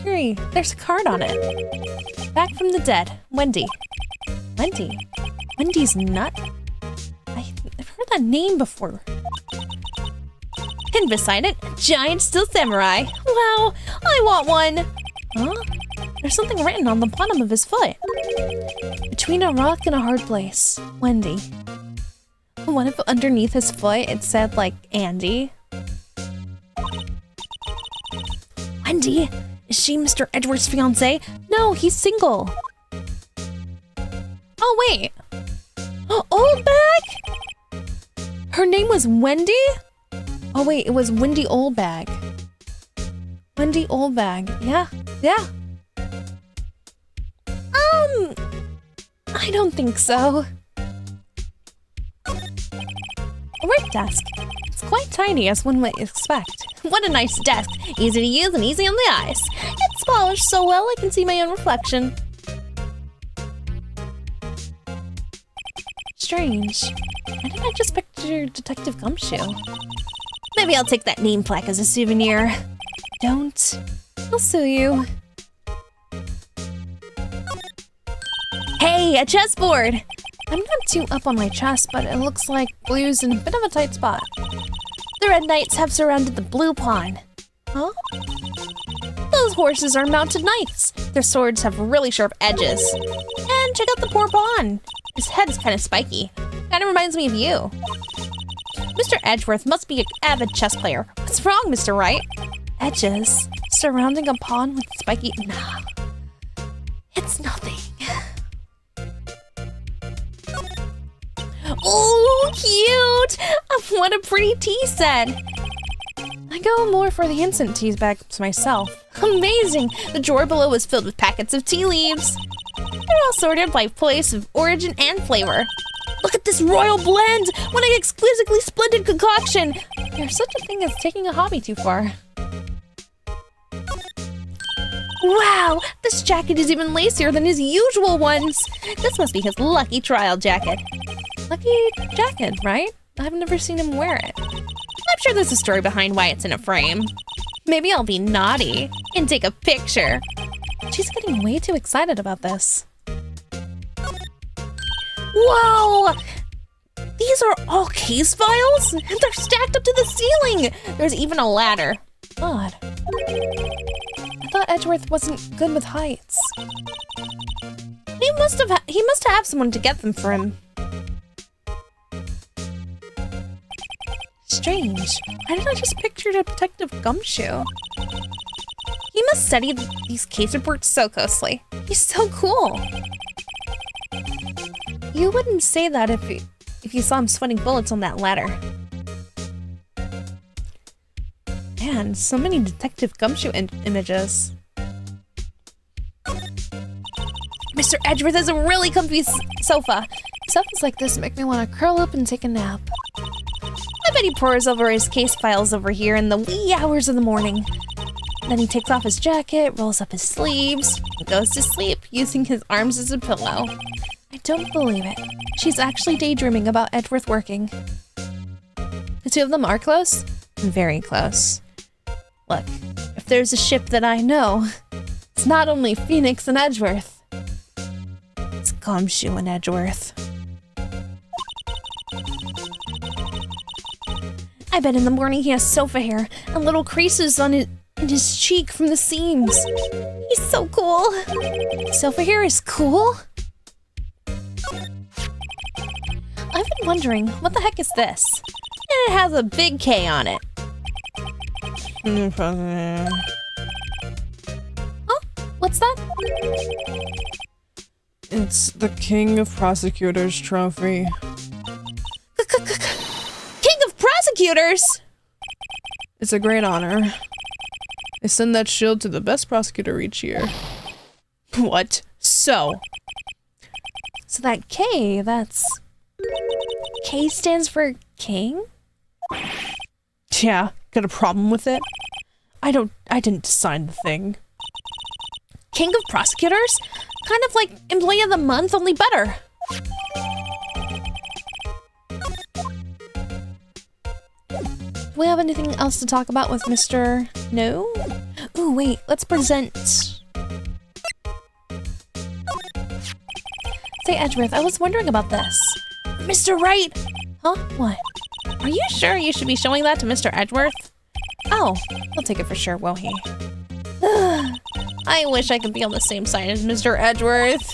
Here, there's a card on it. Back from the dead, Wendy. Wendy? Wendy's nut? I've heard that name before. And beside it, giant steel samurai. Wow, I want one. Huh? There's something written on the bottom of his foot. Between a rock and a hard place, Wendy. What if underneath his foot it said, like, Andy? Wendy? Is she Mr. Edgeworth's fiancée? No, he's single. Oh, wait. Oldbag? Her name was Wendy? Oh, wait, it was Wendy Oldbag. Wendy Oldbag. Yeah. I don't think so. A work desk. It's quite tiny, as one might expect. What a nice desk. Easy to use and easy on the eyes. It's polished so well I can see my own reflection. Strange. Why did I just picture Detective Gumshoe? Maybe I'll take that name plaque as a souvenir. Don't. I'll sue you. Hey, a chessboard! I'm not too up on my chess, but it looks like blue's in a bit of a tight spot. The red knights have surrounded the blue pawn. Huh? Those horses are mounted knights. Their swords have really sharp edges. And check out the poor pawn. His head is kind of spiky. Kinda reminds me of you. Mr. Edgeworth must be an avid chess player. What's wrong, Mr. Wright? Edges? Surrounding a pawn with spiky... Nah. It's nothing. Oh, cute! What a pretty tea set. I go more for the instant tea bags myself. Amazing! The drawer below is filled with packets of tea leaves. They're all sorted by place of origin and flavor. Look at this royal blend! What an exquisitely splendid concoction! There's such a thing as taking a hobby too far. Wow, this jacket is even lacier than his usual ones. This must be his lucky trial jacket. Lucky jacket, right? I've never seen him wear it. I'm sure there's a story behind why it's in a frame. Maybe I'll be naughty and take a picture. She's getting way too excited about this. Whoa! These are all case files? And they're stacked up to the ceiling! There's even a ladder. Odd. I thought Edgeworth wasn't good with heights. He must have someone to get them for him. Strange. Why did I just picture Detective Gumshoe? He must study these case reports so closely. He's so cool. You wouldn't say that if you saw him sweating bullets on that ladder. Man, so many Detective Gumshoe images. Mr. Edgeworth has a really comfy sofa. Sofas like this make me want to curl up and take a nap. I bet he pores over his case files over here in the wee hours of the morning. Then he takes off his jacket, rolls up his sleeves, and goes to sleep using his arms as a pillow. I don't believe it. She's actually daydreaming about Edgeworth working. The two of them are close? Very close. Look, if there's a ship that I know, it's not only Phoenix and Edgeworth. It's Gumshoe and Edgeworth. I bet in the morning he has sofa hair and little creases in his cheek from the seams. He's so cool. Sofa hair is cool? I've been wondering, what the heck is this? And it has a big K on it. Oh, what's that? It's the King of Prosecutors trophy. King of Prosecutors? It's a great honor. They send that shield to the best prosecutor each year. What? So that K, that's... K stands for king? Yeah, got a problem with it? I didn't design the thing. King of Prosecutors? Kind of like Employee of the Month, only better. Do we have anything else to talk about with Mr. No? Ooh, wait, let's present... Say, Edgeworth, I was wondering about this. Mr. Wright! Huh? What? Are you sure you should be showing that to Mr. Edgeworth? Oh, he'll take it for sure, won't he? I wish I could be on the same side as Mr. Edgeworth.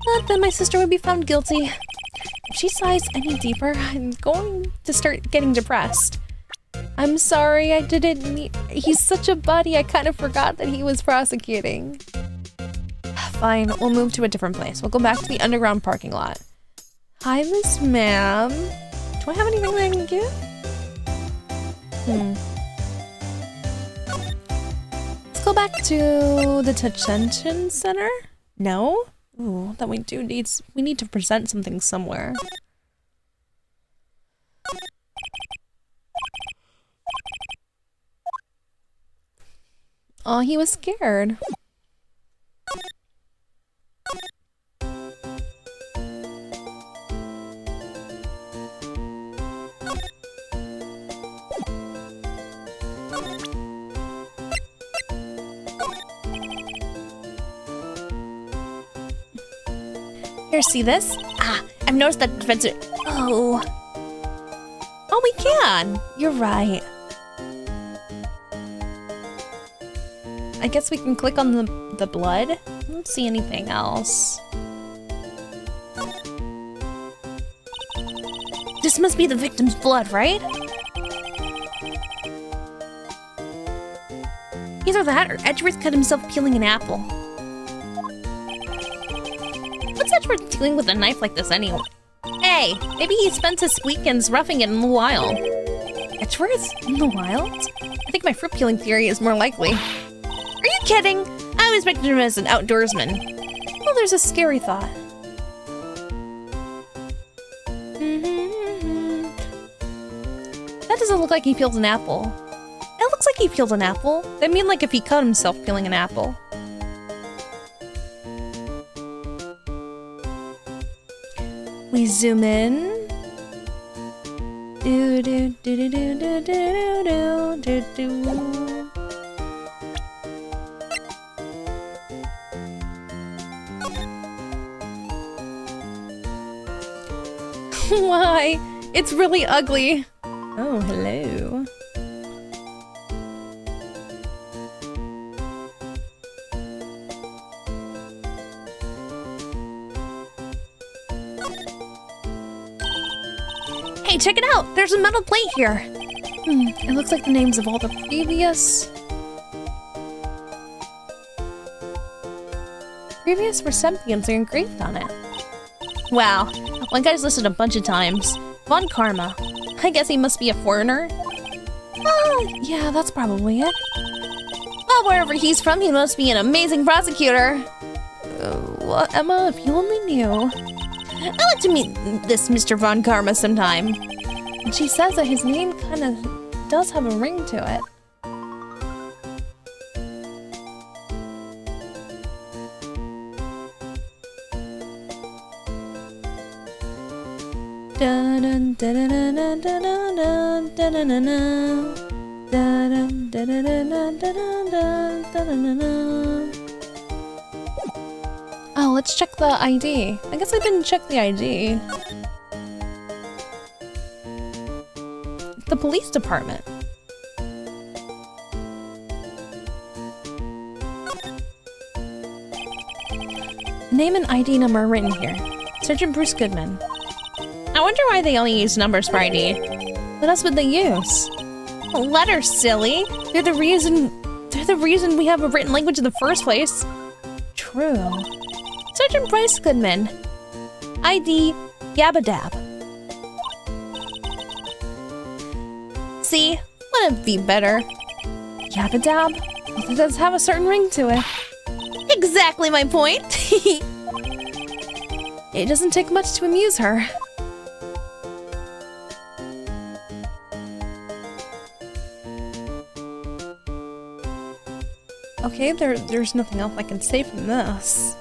But then my sister would be found guilty. If she sighs any deeper, I'm going to start getting depressed. I'm sorry, I didn't mean... He's such a buddy, I kind of forgot that he was prosecuting. Fine, we'll move to a different place. We'll go back to the underground parking lot. Hi, Miss Ma'am. Do I have anything that I can give? Let's go back to the detention center. No? Ooh, that we need to present something somewhere. Oh, he was scared. Here, see this? Ah, I've noticed that defense. Oh, we can. You're right. I guess we can click on the blood. I don't see anything else. This must be the victim's blood, right? Either that or Edgeworth cut himself peeling an apple. What's Edgeworth doing with a knife like this anyway? Hey, maybe he spends his weekends roughing it in the wild. Edgeworth? In the wild? I think my fruit peeling theory is more likely. Are you kidding? I always pictured him as an outdoorsman. Well, there's a scary thought. That doesn't look like he peeled an apple. It looks like he peeled an apple. I mean, like if he cut himself peeling an apple. We zoom in. Do do do do do do do do do do. Why? It's really ugly. Oh, hello. Hey, check it out! There's a metal plate here! It looks like the names of all the previous recipients are engraved on it. Wow, one guy's listed a bunch of times. Von Karma. I guess he must be a foreigner. Yeah, that's probably it. Well, wherever he's from, he must be an amazing prosecutor. Well, Emma, if you only knew. I'd like to meet this Mr. Von Karma sometime. And she says that his name kind of does have a ring to it. Dun dun dun dun dun dun dun dun dun dun dun dun dun dun. Oh, let's check the ID. I guess I didn't check the ID. The police department. Name and ID number are written here. Sergeant Bruce Goodman. I wonder why they only use numbers for ID. What else would they use? Letters, silly. They're the reason we have a written language in the first place. True. Sergeant Bryce Goodman. ID Yabadab. See? Wouldn't be better. Yabadab? Well, it does have a certain ring to it. Exactly my point. It doesn't take much to amuse her. Okay, there's nothing else I can say from this.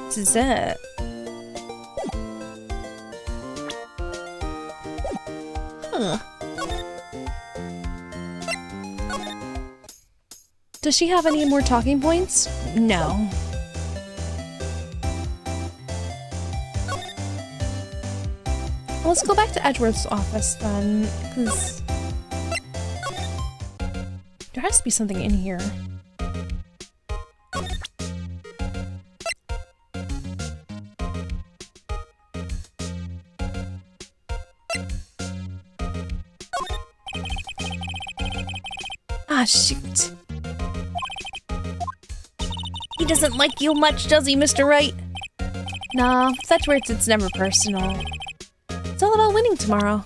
This is it. Huh. Does she have any more talking points? No. Well, let's go back to Edward's office then, because there has to be something in here. Ah, shoot. He doesn't like you much, does he, Mr. Wright? Nah, with Edwards, it's never personal. It's all about winning tomorrow.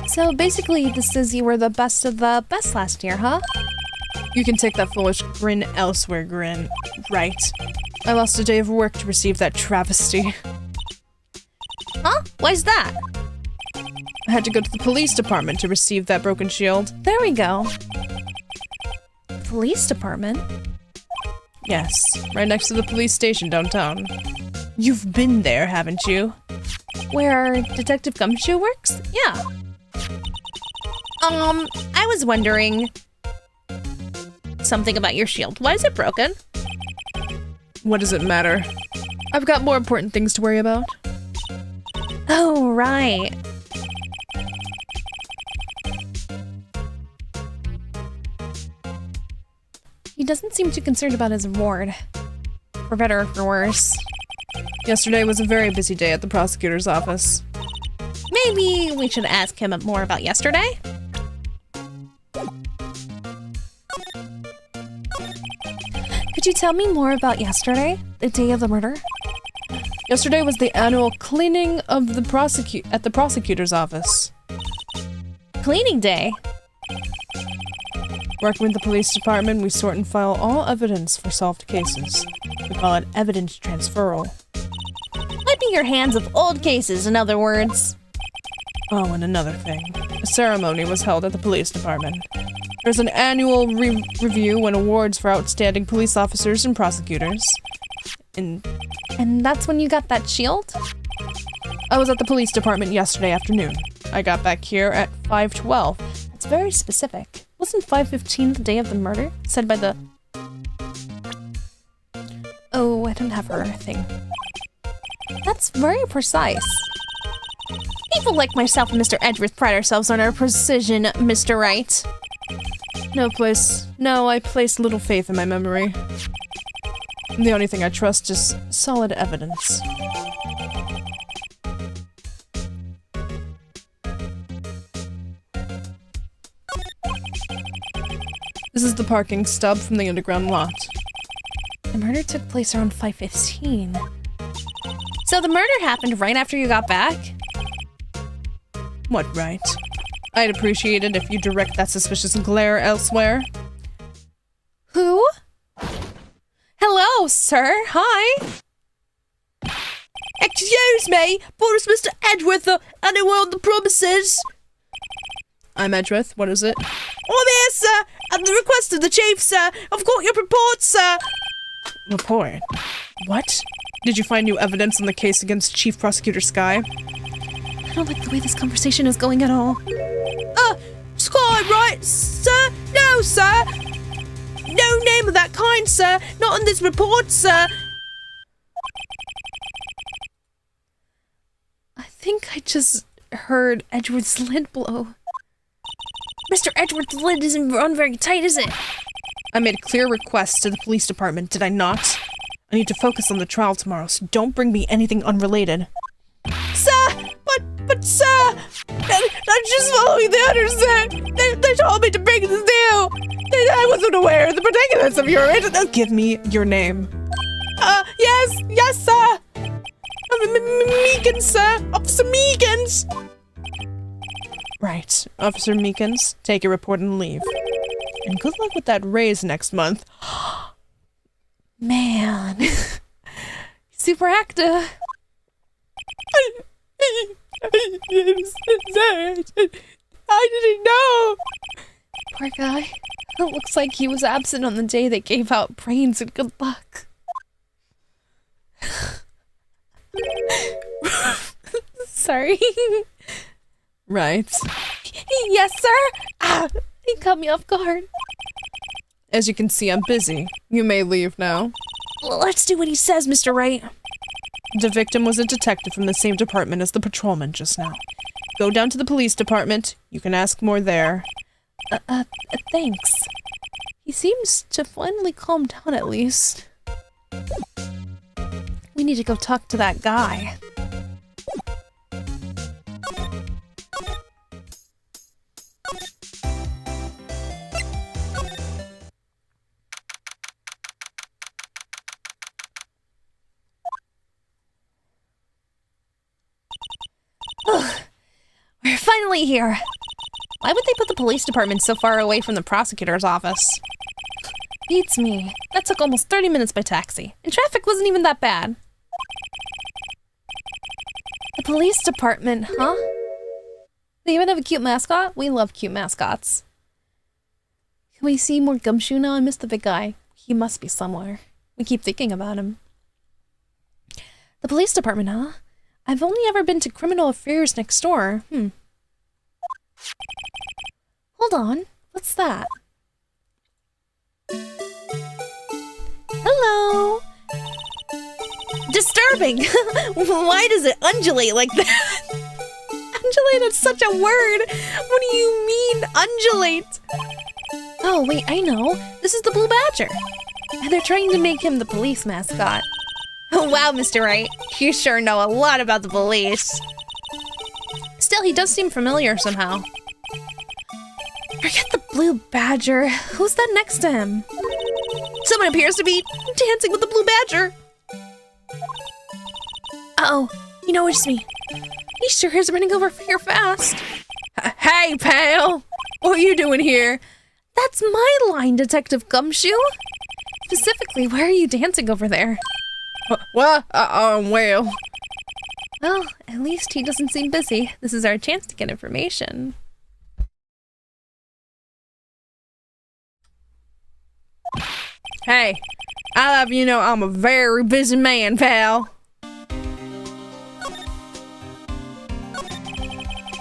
So basically, this is you were the best of the best last year, huh? You can take that foolish grin elsewhere, Grin. Right. I lost a day of work to receive that travesty. Huh? Why's that? I had to go to the police department to receive that broken shield. There we go. Police department? Yes, right next to the police station downtown. You've been there, haven't you? Where Detective Gumshoe works? Yeah. I was wondering something about your shield. Why is it broken? What does it matter? I've got more important things to worry about. Oh, right. He doesn't seem too concerned about his reward. For better or for worse. Yesterday was a very busy day at the prosecutor's office. Maybe we should ask him more about yesterday? Could you tell me more about yesterday? The day of the murder? Yesterday was the annual cleaning of the at the prosecutor's office. Cleaning day? Working with the police department, we sort and file all evidence for solved cases. We call it evidence transferal. Wiping your hands of old cases, in other words. Oh, and another thing. A ceremony was held at the police department. There's an annual review and awards for outstanding police officers and prosecutors. And that's when you got that shield? I was at the police department yesterday afternoon. I got back here at 5:12. That's very specific. Wasn't 5:15 the day of the murder? Said by the... Oh, I don't have her thing. That's very precise. People like myself and Mr. Edgeworth pride ourselves on our precision, Mr. Wright. No, I place little faith in my memory. The only thing I trust is solid evidence. This is the parking stub from the underground lot. The murder took place around 5:15. So the murder happened right after you got back? What right? I'd appreciate it if you direct that suspicious glare elsewhere. Who? Hello, sir. Hi. Excuse me, but it's Mr. Edgeworth, anyone on the premises? I'm Edgeworth, what is it? I'm here, sir, at the request of the chief, sir. I've got your report, sir. Report? What? Did you find new evidence on the case against Chief Prosecutor Skye? I don't like the way this conversation is going at all. Skye, right, sir? No, sir. No name of that kind, sir. Not on this report, sir. I think I just heard Edgeworth's lid blow. Mr. Edgeworth's lid isn't on very tight, is it? I made a clear request to the police department, did I not? I need to focus on the trial tomorrow, so don't bring me anything unrelated. Sir! But sir! I'm just following the orders, sir! They told me to bring this deal! I wasn't aware of the particulars of your arrangement. Give me your name. Yes, sir! Meekins, sir! Officer Meekins! Right. Officer Meekins, take your report and leave. And good luck with that raise next month. Man. Super active. I didn't know. Poor guy. It looks like he was absent on the day they gave out brains and good luck. Sorry. Right. Yes, sir. He caught me off guard. As you can see, I'm busy. You may leave now. Let's do what he says, Mr. Wright. The victim was a detective from the same department as the patrolman just now. Go down to the police department. You can ask more there. Thanks. He seems to finally calm down at least. We need to go talk to that guy. Ugh. We're finally here. Why would they put the police department so far away from the prosecutor's office? Beats me. That took almost 30 minutes by taxi, and traffic wasn't even that bad. The police department, huh? They even have a cute mascot? We love cute mascots. Can we see more Gumshoe now? I miss the big guy. He must be somewhere. We keep thinking about him. The police department, huh? I've only ever been to criminal affairs next door. Hold on. What's that? Hello! Disturbing! Why does it undulate like that? Undulate is such a word! What do you mean, undulate? Oh, wait, I know. This is the Blue Badger. And they're trying to make him the police mascot. Oh, wow, Mr. Wright. You sure know a lot about the police. Still, he does seem familiar somehow. Forget the Blue Badger. Who's that next to him? Someone appears to be dancing with the Blue Badger. Uh-oh, you noticed me. He sure is running over here fast. Hey, pal! What are you doing here? That's my line, Detective Gumshoe. Specifically, why are you dancing over there? Well. Well, at least he doesn't seem busy. This is our chance to get information. Hey, I have you know I'm a very busy man, pal.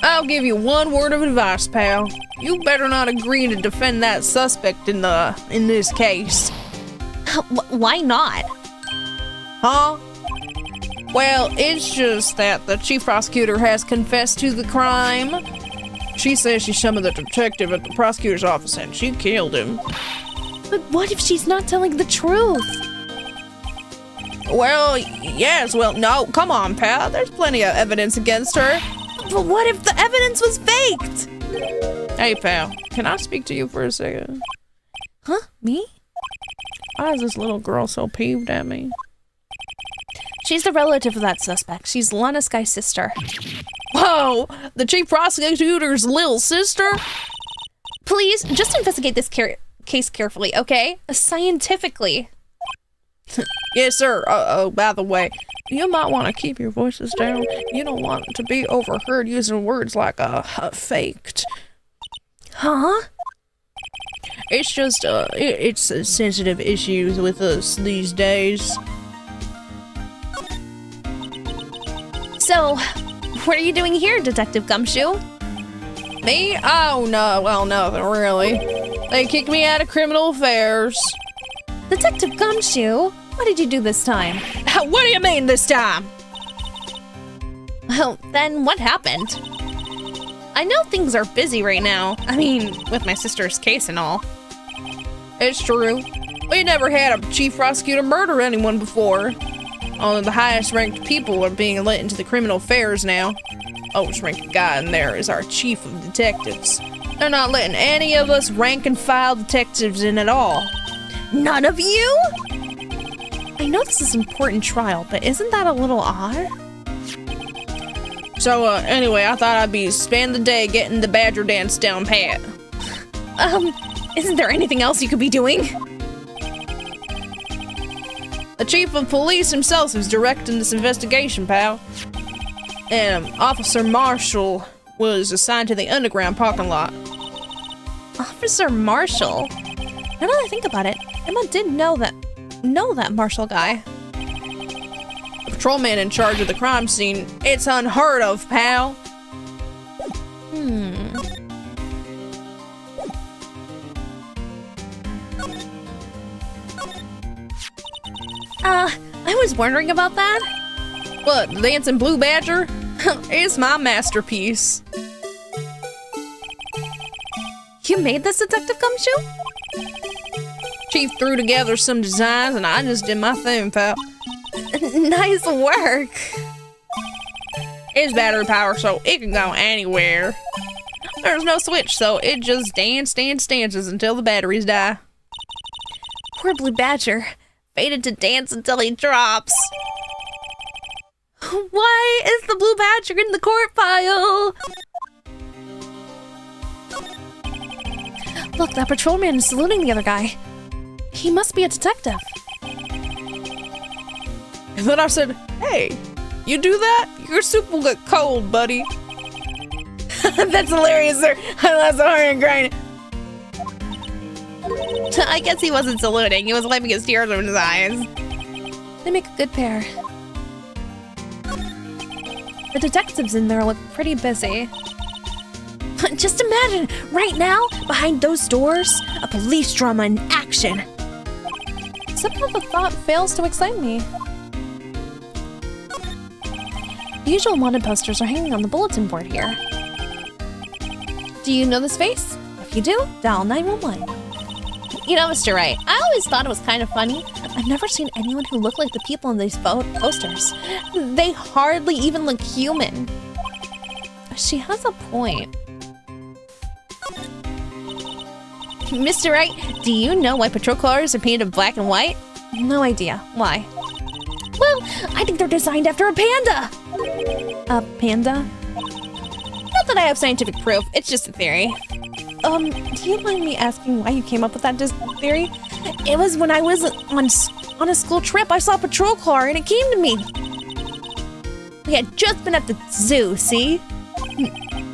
I'll give you one word of advice, pal. You better not agree to defend that suspect in this case. Why not? Huh? Well, it's just that the chief prosecutor has confessed to the crime. She says she summoned the detective at the prosecutor's office and she killed him. But what if she's not telling the truth? Well, yes, well, no, come on, pal. There's plenty of evidence against her. But what if the evidence was faked? Hey, pal, can I speak to you for a second? Huh? Me? Why is this little girl so peeved at me? She's the relative of that suspect. She's Lana Sky's sister. Whoa! The chief prosecutor's little sister? Please, just investigate this case carefully, okay? Scientifically. Yes, sir. Oh, by the way, you might want to keep your voices down. You don't want to be overheard using words like faked. Huh? It's just, it's sensitive issues with us these days. So, what are you doing here, Detective Gumshoe? Me? Oh, no. Well, nothing really. They kicked me out of criminal affairs. Detective Gumshoe? What did you do this time? What do you mean this time? Well, then what happened? I know things are busy right now. I mean, with my sister's case and all. It's true. We never had a chief prosecutor murder anyone before. Only the highest ranked people are being let into the criminal affairs now. Oldest ranked guy in there is our chief of detectives. They're not letting any of us rank and file detectives in at all. None of you? I know this is an important trial, but isn't that a little odd? So, anyway, I thought I'd spend the day getting the badger dance down pat. Isn't there anything else you could be doing? The chief of police himself is directing this investigation, pal. And Officer Marshall was assigned to the underground parking lot. Officer Marshall? Now that I think about it, Emma did know that Marshall guy. The patrolman in charge of the crime scene. It's unheard of, pal. I was wondering about that. What, the dancing blue badger? It's my masterpiece. You made this, Detective Gumshoe? Chief threw together some designs and I just did my thing, pal. Nice work. It's battery power, so it can go anywhere. There's no switch, so it just dances until the batteries die. Poor Blue Badger. Fated to dance until he drops. Why is the Blue Badger in the court file? Look, that patrolman is saluting the other guy. He must be a detective. And then I said, hey, you do that? Your soup will get cold, buddy. That's hilarious, sir. I lost a heart and grind. I guess he wasn't saluting. He was wiping his tears from his eyes. They make a good pair. The detectives in there look pretty busy. Just imagine, right now, behind those doors, a police drama in action. Somehow the thought fails to excite me. The usual wanted posters are hanging on the bulletin board here. Do you know this face? If you do, dial 911. You know, Mr. Wright, I always thought it was kind of funny. I've never seen anyone who looked like the people in these posters. They hardly even look human. She has a point. Mr. Wright, do you know why patrol cars are painted black and white? No idea. Why? Well, I think they're designed after a panda. A panda? Not that I have scientific proof, it's just a theory. Do you mind me asking why you came up with that theory? It was when I was on a school trip, I saw a patrol car and it came to me. We had just been at the zoo, see?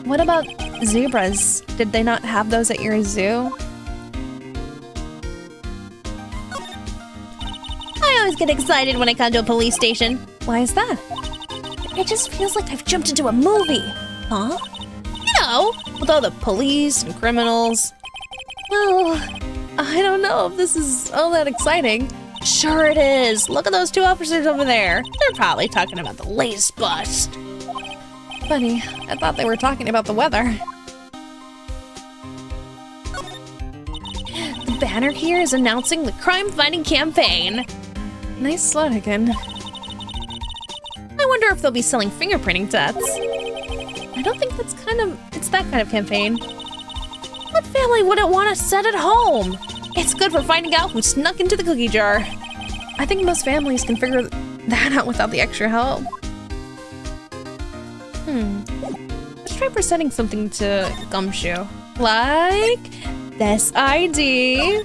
What about zebras? Did they not have those at your zoo? always get excited when I come to a police station. Why is that? It just feels like I've jumped into a movie. Huh? You know, with all the police and criminals. Well, I don't know if this is all that exciting. Sure it is. Look at those 2 officers over there. They're probably talking about the latest bust. Funny, I thought they were talking about the weather. The banner here is announcing the crime-fighting campaign. Nice slogan. I wonder if they'll be selling fingerprinting tests. I don't think it's that kind of campaign. What family wouldn't want a set at home? It's good for finding out who snuck into the cookie jar. I think most families can figure that out without the extra help. Let's try presenting something to Gumshoe. Like this ID.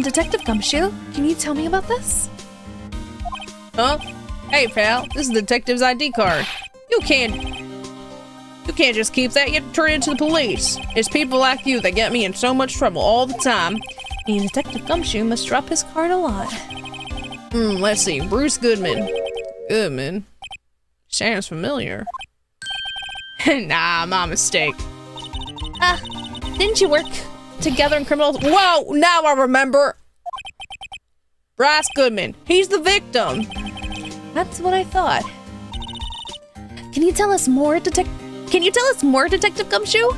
Detective Gumshoe, can you tell me about this? Huh? Hey, pal, this is the detective's ID card. You can't just keep that. You have to turn it into the police. It's people like you that get me in so much trouble all the time. And Detective Gumshoe must drop his card a lot. Let's see. Bruce Goodman. Goodman? Sounds familiar. Nah, my mistake. Didn't you work together in criminals? Whoa, now I remember. Bryce Goodman. He's the victim. That's what I thought. Can you tell us more, Detective Gumshoe?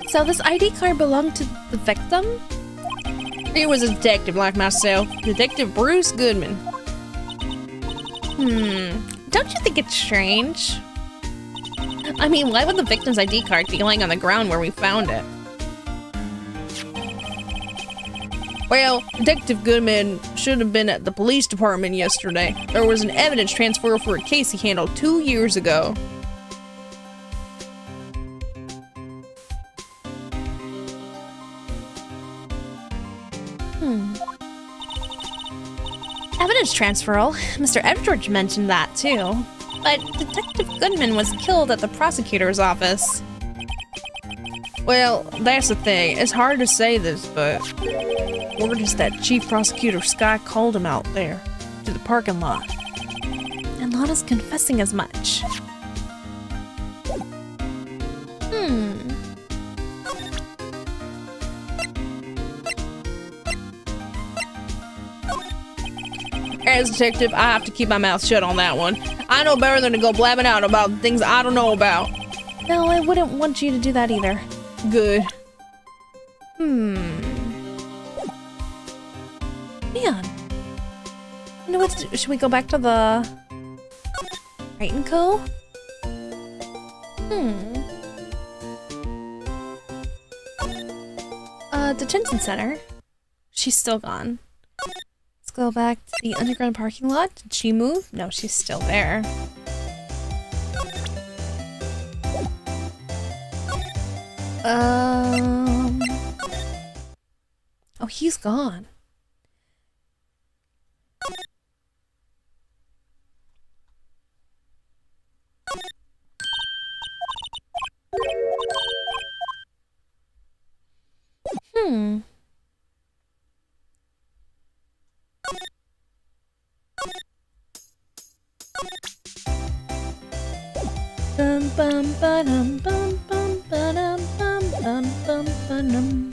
So this ID card belonged to the victim? He was a detective like myself. Detective Bruce Goodman. Don't you think it's strange? I mean, why would the victim's ID card be laying on the ground where we found it? Well, Detective Goodman should have been at the police department yesterday. There was an evidence transfer for a case he handled 2 years ago. Evidence transferal? Mr. Edgeworth mentioned that too. But Detective Goodman was killed at the prosecutor's office. Well, that's the thing. It's hard to say this, but word is that Chief Prosecutor Sky called him out there to the parking lot. And Lana's confessing as much. As a detective, I have to keep my mouth shut on that one. I know better than to go blabbing out about things I don't know about. No, I wouldn't want you to do that either. Good. Man. You know what? Should we go back to the Right and Co? Detention center. She's still gone. Let's go back to the underground parking lot. Did she move? No, she's still there. Oh, he's gone. Bum bum ba-dum bum bum ba-dum bum bum bum ba-dum.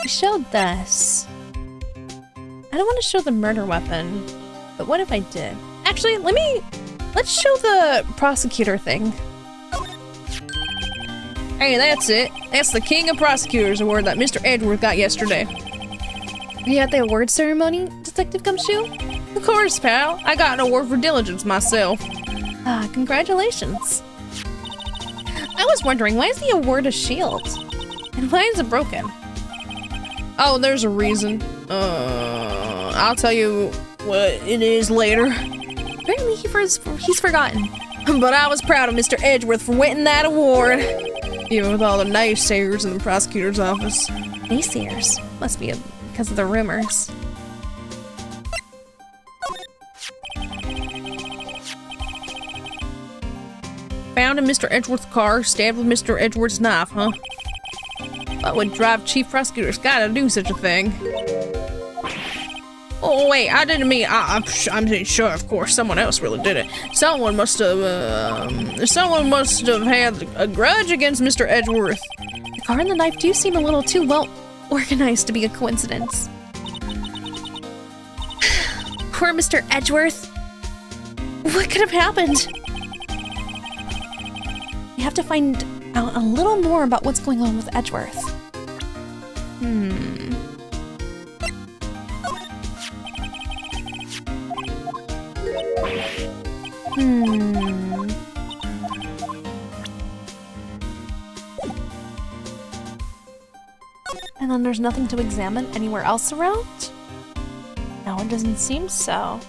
We showed this. I don't want to show the murder weapon, but what if I did? Actually, let's show the prosecutor thing. Hey, that's it. That's the King of Prosecutors award that Mr. Edgeworth got yesterday. Are you at the award ceremony, Detective Gumshoe? Of course, pal. I got an award for diligence myself. Congratulations. I was wondering, why is the award a shield? And why is it broken? Oh, there's a reason. I'll tell you what it is later. Apparently he's forgotten. But I was proud of Mr. Edgeworth for winning that award. Even with all the naysayers in the prosecutor's office. Naysayers? Must be because of the rumors. found in Mr. Edgeworth's car, stabbed with Mr. Edgeworth's knife, huh? What would drive Chief Prosecutor Scott to do such a thing? Oh wait, I didn't mean. I'm sure, of course, someone else really did it. Someone must have had a grudge against Mr. Edgeworth. The car and the knife do seem a little too well organized to be a coincidence. Poor Mr. Edgeworth. What could have happened? We have to find out a little more about what's going on with Edgeworth. And then there's nothing to examine anywhere else around? No, it doesn't seem so.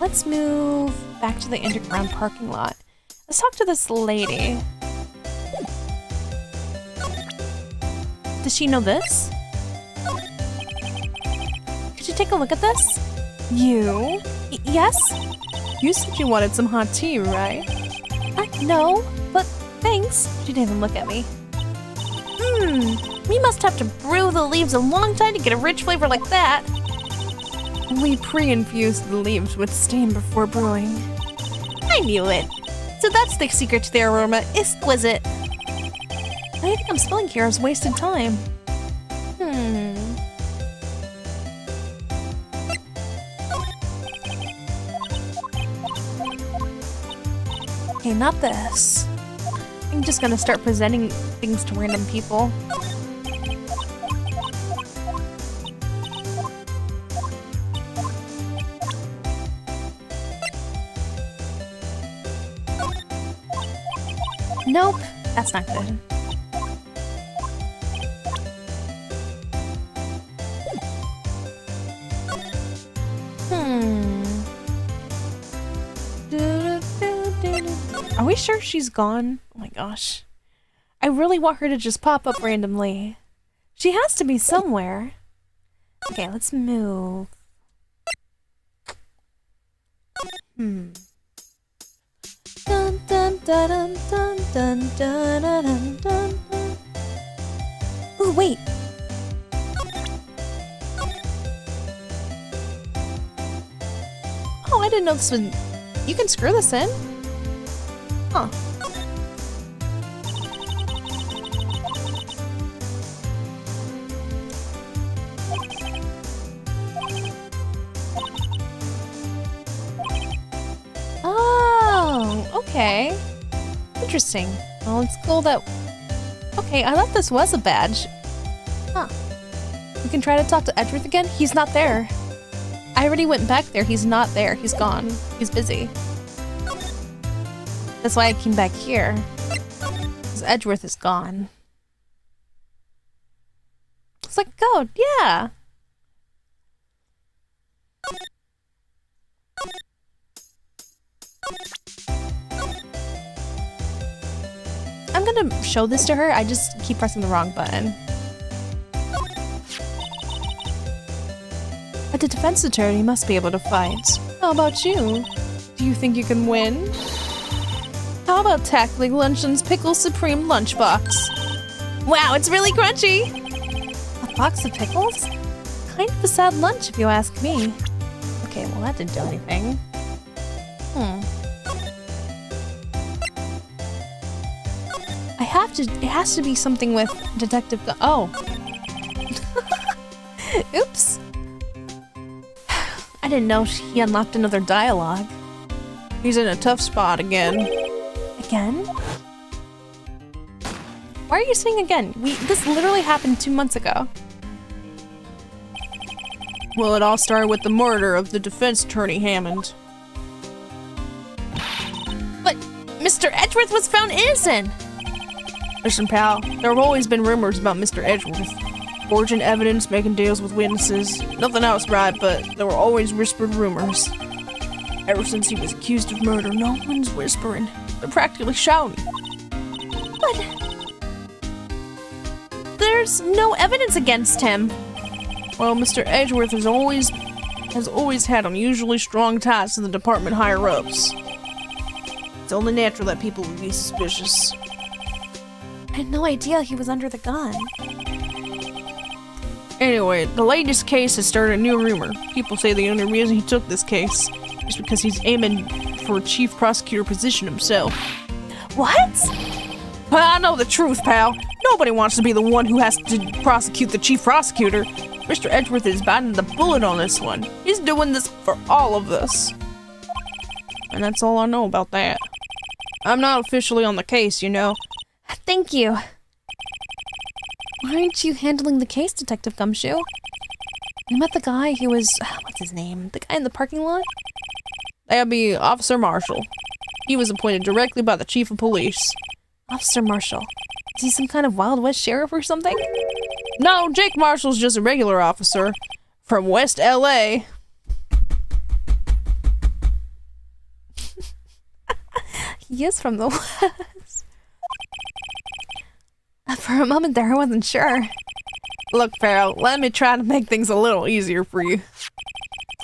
Let's move back to the underground parking lot. Let's talk to this lady. Does she know this? Could you take a look at this? You? Yes? You said you wanted some hot tea, right? No, but thanks. She didn't even look at me. We must have to brew the leaves a long time to get a rich flavor like that. We pre-infused the leaves with steam before brewing. I knew it. So that's the secret to the aroma. Exquisite. Anything I'm spilling here is wasted time. Okay, not this. I'm just gonna start presenting things to random people. Nope, that's not good. Are we sure she's gone? Oh my gosh. I really want her to just pop up randomly. She has to be somewhere. Okay, let's move. Dun, dun, dun, dun, dun, dun, dun, dun, dun. Ooh, wait. Oh, I didn't know this would... You can screw this in? Huh. Oh, okay. Interesting. Well, it's cool that... Okay, I thought this was a badge. Huh. We can try to talk to Edgeworth again? He's not there. I already went back there. He's not there. He's gone. He's busy. That's why I came back here. Because Edgeworth is gone. It's like, go, yeah. I'm gonna show this to her. I just keep pressing the wrong button. A defense attorney must be able to fight. How about you? Do you think you can win? How about tackling Luncheon's Pickle Supreme lunchbox? Wow, it's really crunchy! A box of pickles? Kind of a sad lunch if you ask me. Okay, well that didn't do anything. It has to be something with Detective Oh. Oops. I didn't know he unlocked another dialogue. He's in a tough spot again. Again? Why are you saying again? This literally happened 2 months ago. Well, it all started with the murder of the defense attorney Hammond. But Mr. Edgeworth was found innocent! Listen, pal, there have always been rumors about Mr. Edgeworth. Forging evidence, making deals with witnesses. Nothing else right, but there were always whispered rumors. Ever since he was accused of murder, no one's whispering. They're practically shouting. But... there's no evidence against him. Well, Mr. Edgeworth has always has always had unusually strong ties to the department higher-ups. It's only natural that people would be suspicious. I had no idea he was under the gun. Anyway, the latest case has started a new rumor. People say the only reason he took this case is because he's aiming for a chief prosecutor position himself. What? But I know the truth, pal. Nobody wants to be the one who has to prosecute the chief prosecutor. Mr. Edgeworth is biting the bullet on this one. He's doing this for all of us. And that's all I know about that. I'm not officially on the case, you know. Thank you. Why aren't you handling the case, Detective Gumshoe? I met the guy who was... what's his name? The guy in the parking lot? That'd be Officer Marshall. He was appointed directly by the chief of police. Officer Marshall. Is he some kind of Wild West sheriff or something? No, Jake Marshall's just a regular officer from West LA. He is from the West. For a moment there, I wasn't sure. Look, pal, let me try to make things a little easier for you.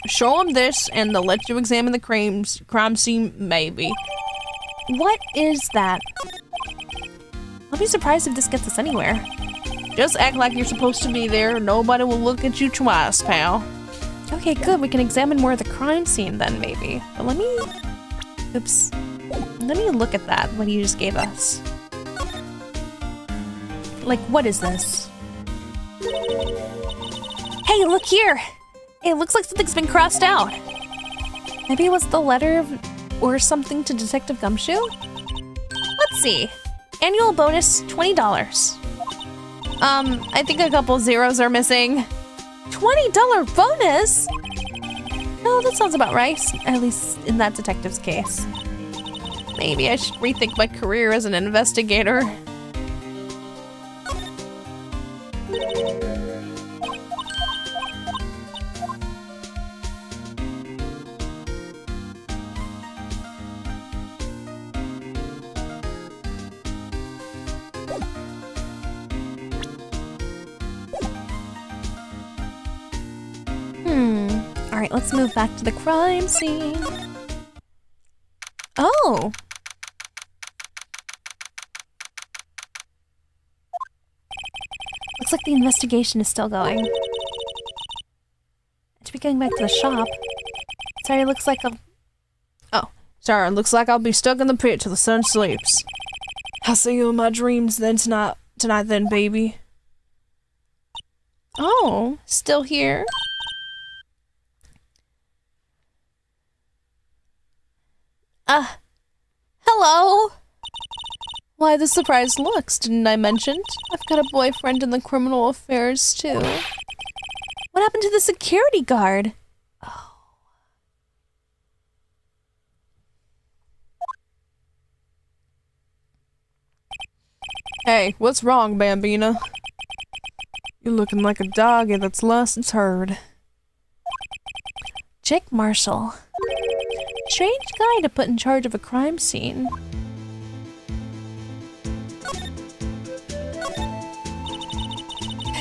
Show them this, and they'll let you examine the crime scene, maybe. What is that? I'll be surprised if this gets us anywhere. Just act like you're supposed to be there. Nobody will look at you twice, pal. Okay, good. We can examine more of the crime scene then, maybe. But let me... Oops. Let me look at that, what you just gave us. Like, what is this? Hey, look here! It looks like something's been crossed out. Maybe it was the letter or something to Detective Gumshoe? Let's see. Annual bonus, $20. I think a couple zeros are missing. $20 bonus? No, that sounds about right. At least in that detective's case. Maybe I should rethink my career as an investigator. Alright, let's move back to the crime scene. Oh! Looks like the investigation is still going. I should be getting back to the shop. Sorry, looks like I'll... Oh, sorry, looks like I'll be stuck in the pit till the sun sleeps. I'll see you in my dreams then tonight then, baby. Oh, still here? Hello? Why the surprised looks, didn't I mention? I've got a boyfriend in the criminal affairs, too. What happened to the security guard? Oh. Hey, what's wrong, Bambina? You're looking like a doggy that's lost its herd. Jake Marshall. Strange guy to put in charge of a crime scene.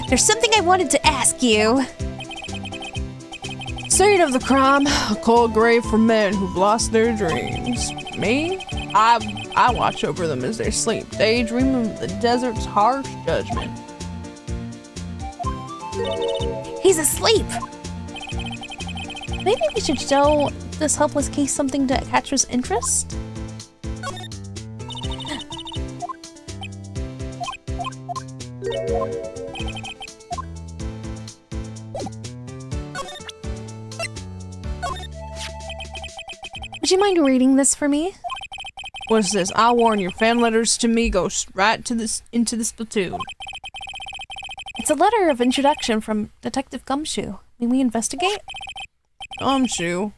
There's something I wanted to ask you. Scene of the crime, a cold grave for men who've lost their dreams. Me? I watch over them as they sleep, daydreaming of the desert's harsh judgment. He's asleep. Maybe we should show this helpless case something to catch his interest? Would you mind reading this for me? What's this? I warn you, fan letters to me go right to into this platoon. It's a letter of introduction from Detective Gumshoe. May we investigate? Gumshoe?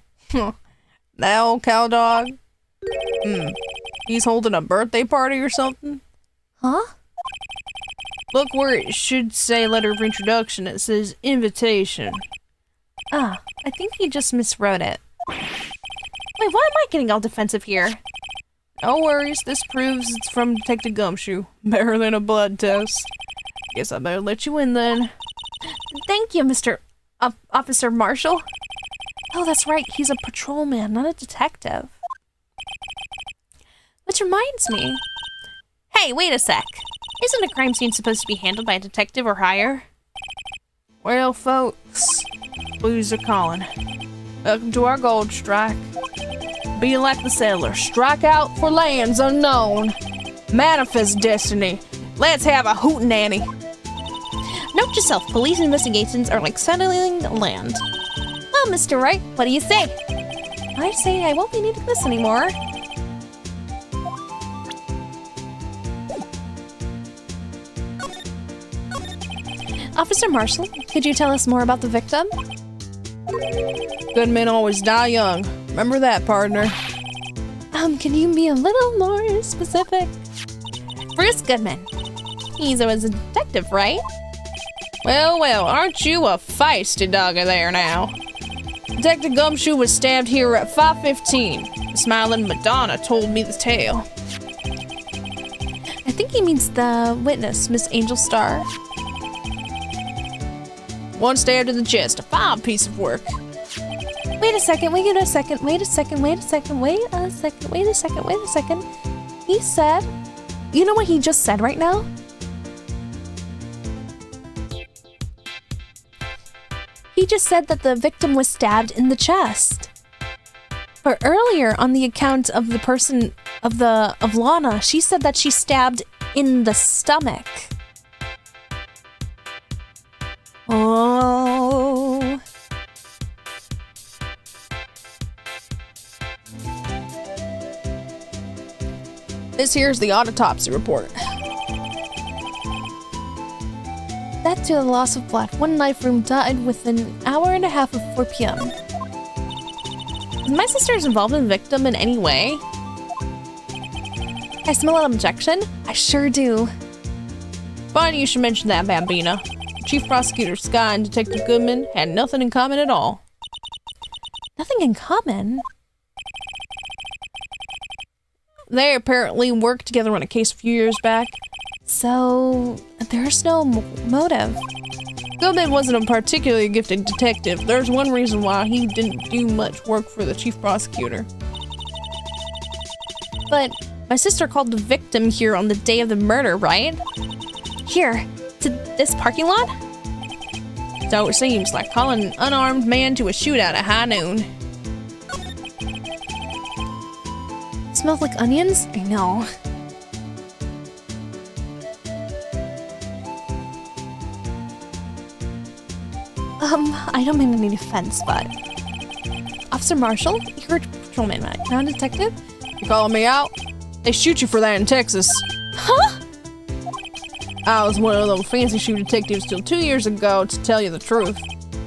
That old cow dog? He's holding a birthday party or something? Huh? Look where it should say letter of introduction. It says invitation. Ah, I think he just miswrote it. Wait, why am I getting all defensive here? No worries, this proves it's from Detective Gumshoe. Better than a blood test. Guess I better let you in then. Thank you, Mr. Officer Marshall. Oh, that's right. He's a patrolman, not a detective. Which reminds me. Hey, wait a sec. Isn't a crime scene supposed to be handled by a detective or higher? Well, folks, blues are calling. Welcome to our gold strike. Be like the sailor, strike out for lands unknown. Manifest destiny. Let's have a hootenanny. Note to self, police investigations are like settling land. Well, Mr. Wright, what do you say? I say I won't be needing this anymore. Officer Marshall, could you tell us more about the victim? Good men always die young. Remember that, partner. Can you be a little more specific? Bruce Goodman. He's a detective, right? Well, aren't you a feisty dogger there now? Detective Gumshoe was stabbed here at 5:15. The smiling Madonna told me the tale. I think he means the witness, Miss Angel Starr. One stab to the chest, a fine piece of work. Wait a second, wait a second, wait a second, wait a second, wait a second, wait a second, wait a second. He said, you know what he just said right now? He just said that the victim was stabbed in the chest. But earlier on the account of the person, of Lana, she said that she stabbed in the stomach. Oh. This here's the autopsy report. That to the loss of blood. One life room died within an hour and a half of 4 p.m. Is my sister's involved in the victim in any way? I smell an objection? I sure do. Funny you should mention that, Bambina. Chief Prosecutor Sky and Detective Goodman had nothing in common at all. Nothing in common? They apparently worked together on a case a few years back. So, there's no motive. Goodman wasn't a particularly gifted detective. There's one reason why he didn't do much work for the chief prosecutor. But my sister called the victim here on the day of the murder, right? Here, to this parking lot? So it seems, like calling an unarmed man to a shootout at high noon. Smells like onions? I know. I don't mean any offense, but... Officer Marshall, you're a patrolman, right? Not a detective? You calling me out? They shoot you for that in Texas. Huh? I was one of those fancy shoe detectives till 2 years ago, to tell you the truth.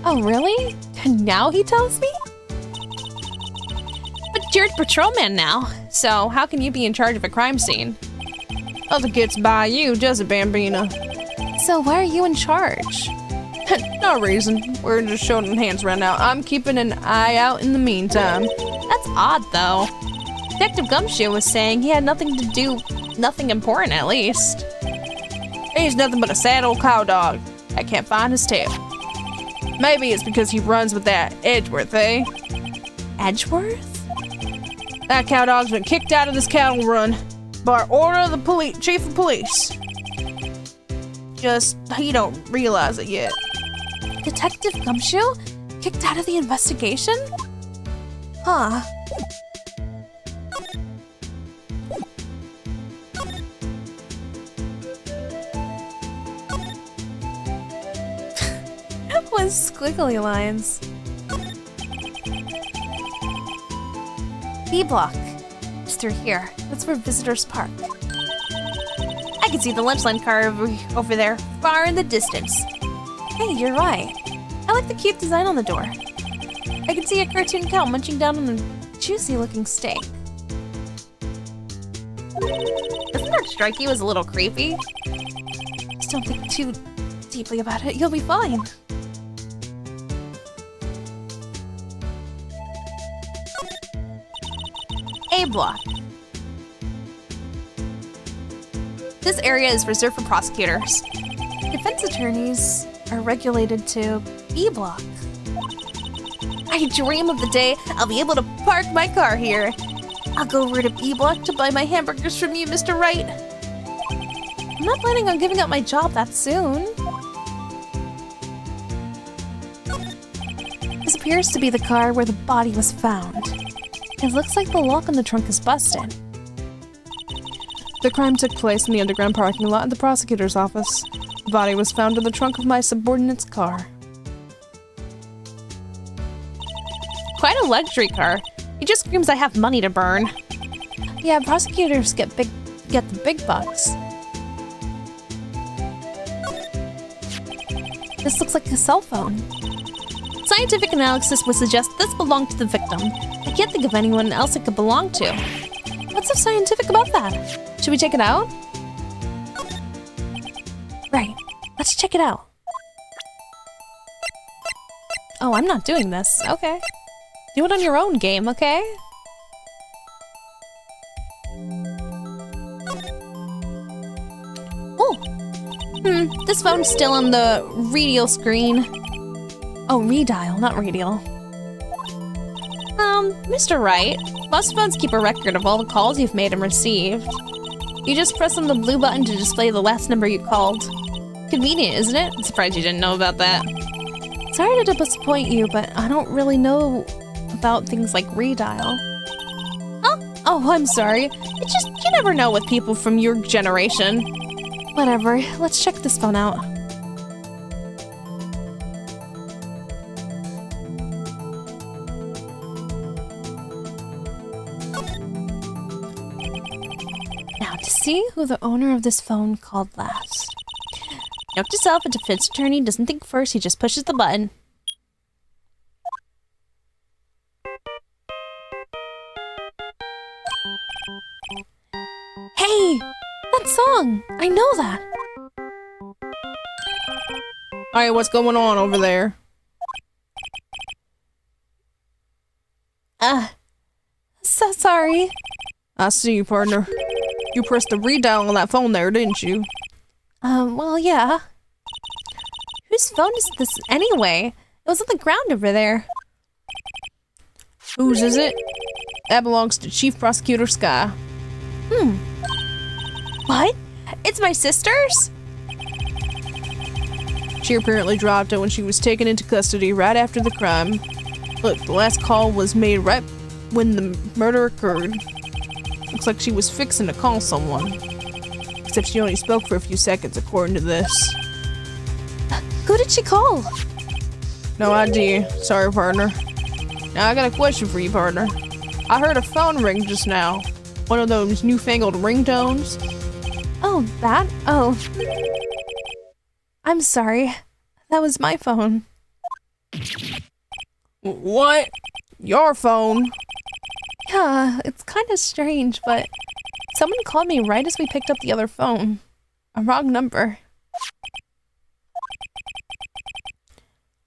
Oh, really? And now he tells me? But you're a patrolman now, so how can you be in charge of a crime scene? Nothing gets by you, does it, Bambina? So why are you in charge? No reason. We're just showing hands right now. I'm keeping an eye out in the meantime. That's odd, though. Detective Gumshoe was saying he had nothing to do, nothing important at least. He's nothing but a sad old cow dog that can't find his tail. Maybe it's because he runs with that Edgeworth, eh? Edgeworth? That cow dog's been kicked out of this cattle run by order of the chief of police. Just, he don't realize it yet. Detective Gumshoe? Kicked out of the investigation? Huh. With squiggly lines. B block. It's through here. That's where visitors park. I can see the lunch line car over there, far in the distance. Hey, you're right. I like the cute design on the door. I can see a cartoon cow munching down on a juicy-looking steak. Doesn't that strike you as a little creepy? Just don't think too deeply about it. You'll be fine. A block. This area is reserved for prosecutors. Defense attorneys are regulated to B block. I dream of the day I'll be able to park my car here. I'll go over to B Block to buy my hamburgers from you, Mr. Wright. I'm not planning on giving up my job that soon. This appears to be the car where the body was found. It looks like the lock on the trunk is busted. The crime took place in the underground parking lot at the prosecutor's office. The body was found in the trunk of my subordinate's car. Quite a luxury car. He just screams I have money to burn. Yeah, prosecutors get the big bucks. This looks like a cell phone. Scientific analysis would suggest this belonged to the victim. I can't think of anyone else it could belong to. What's so scientific about that? Should we check it out? Right, let's check it out. Oh, I'm not doing this. Okay. Do it on your own game, okay? Oh! This phone's still on the radial screen. Oh, redial, not radial. Mr. Wright, most phones keep a record of all the calls you've made and received. You just press on the blue button to display the last number you called. Convenient, isn't it? I'm surprised you didn't know about that. Sorry to disappoint you, but I don't really know about things like redial. Huh? Oh, I'm sorry. It's just, you never know with people from your generation. Whatever, let's check this phone out. Now, to see who the owner of this phone called last. Note to self, a defense attorney doesn't think first, he just pushes the button. Hey! That song! I know that! Alright, what's going on over there? So sorry. I see you, partner. You pressed the redial on that phone there, didn't you? Well, yeah. Whose phone is this anyway? It was on the ground over there. Whose is it? That belongs to Chief Prosecutor Sky. What? It's my sister's? She apparently dropped it when she was taken into custody right after the crime. Look, the last call was made right when the murder occurred. Looks like she was fixing to call someone. Except she only spoke for a few seconds, according to this. Who did she call? No idea. Sorry, partner. Now, I got a question for you, partner. I heard a phone ring just now. One of those newfangled ringtones. Oh, that? Oh. I'm sorry. That was my phone. What? Your phone? Yeah, it's kind of strange, but someone called me right as we picked up the other phone. A wrong number.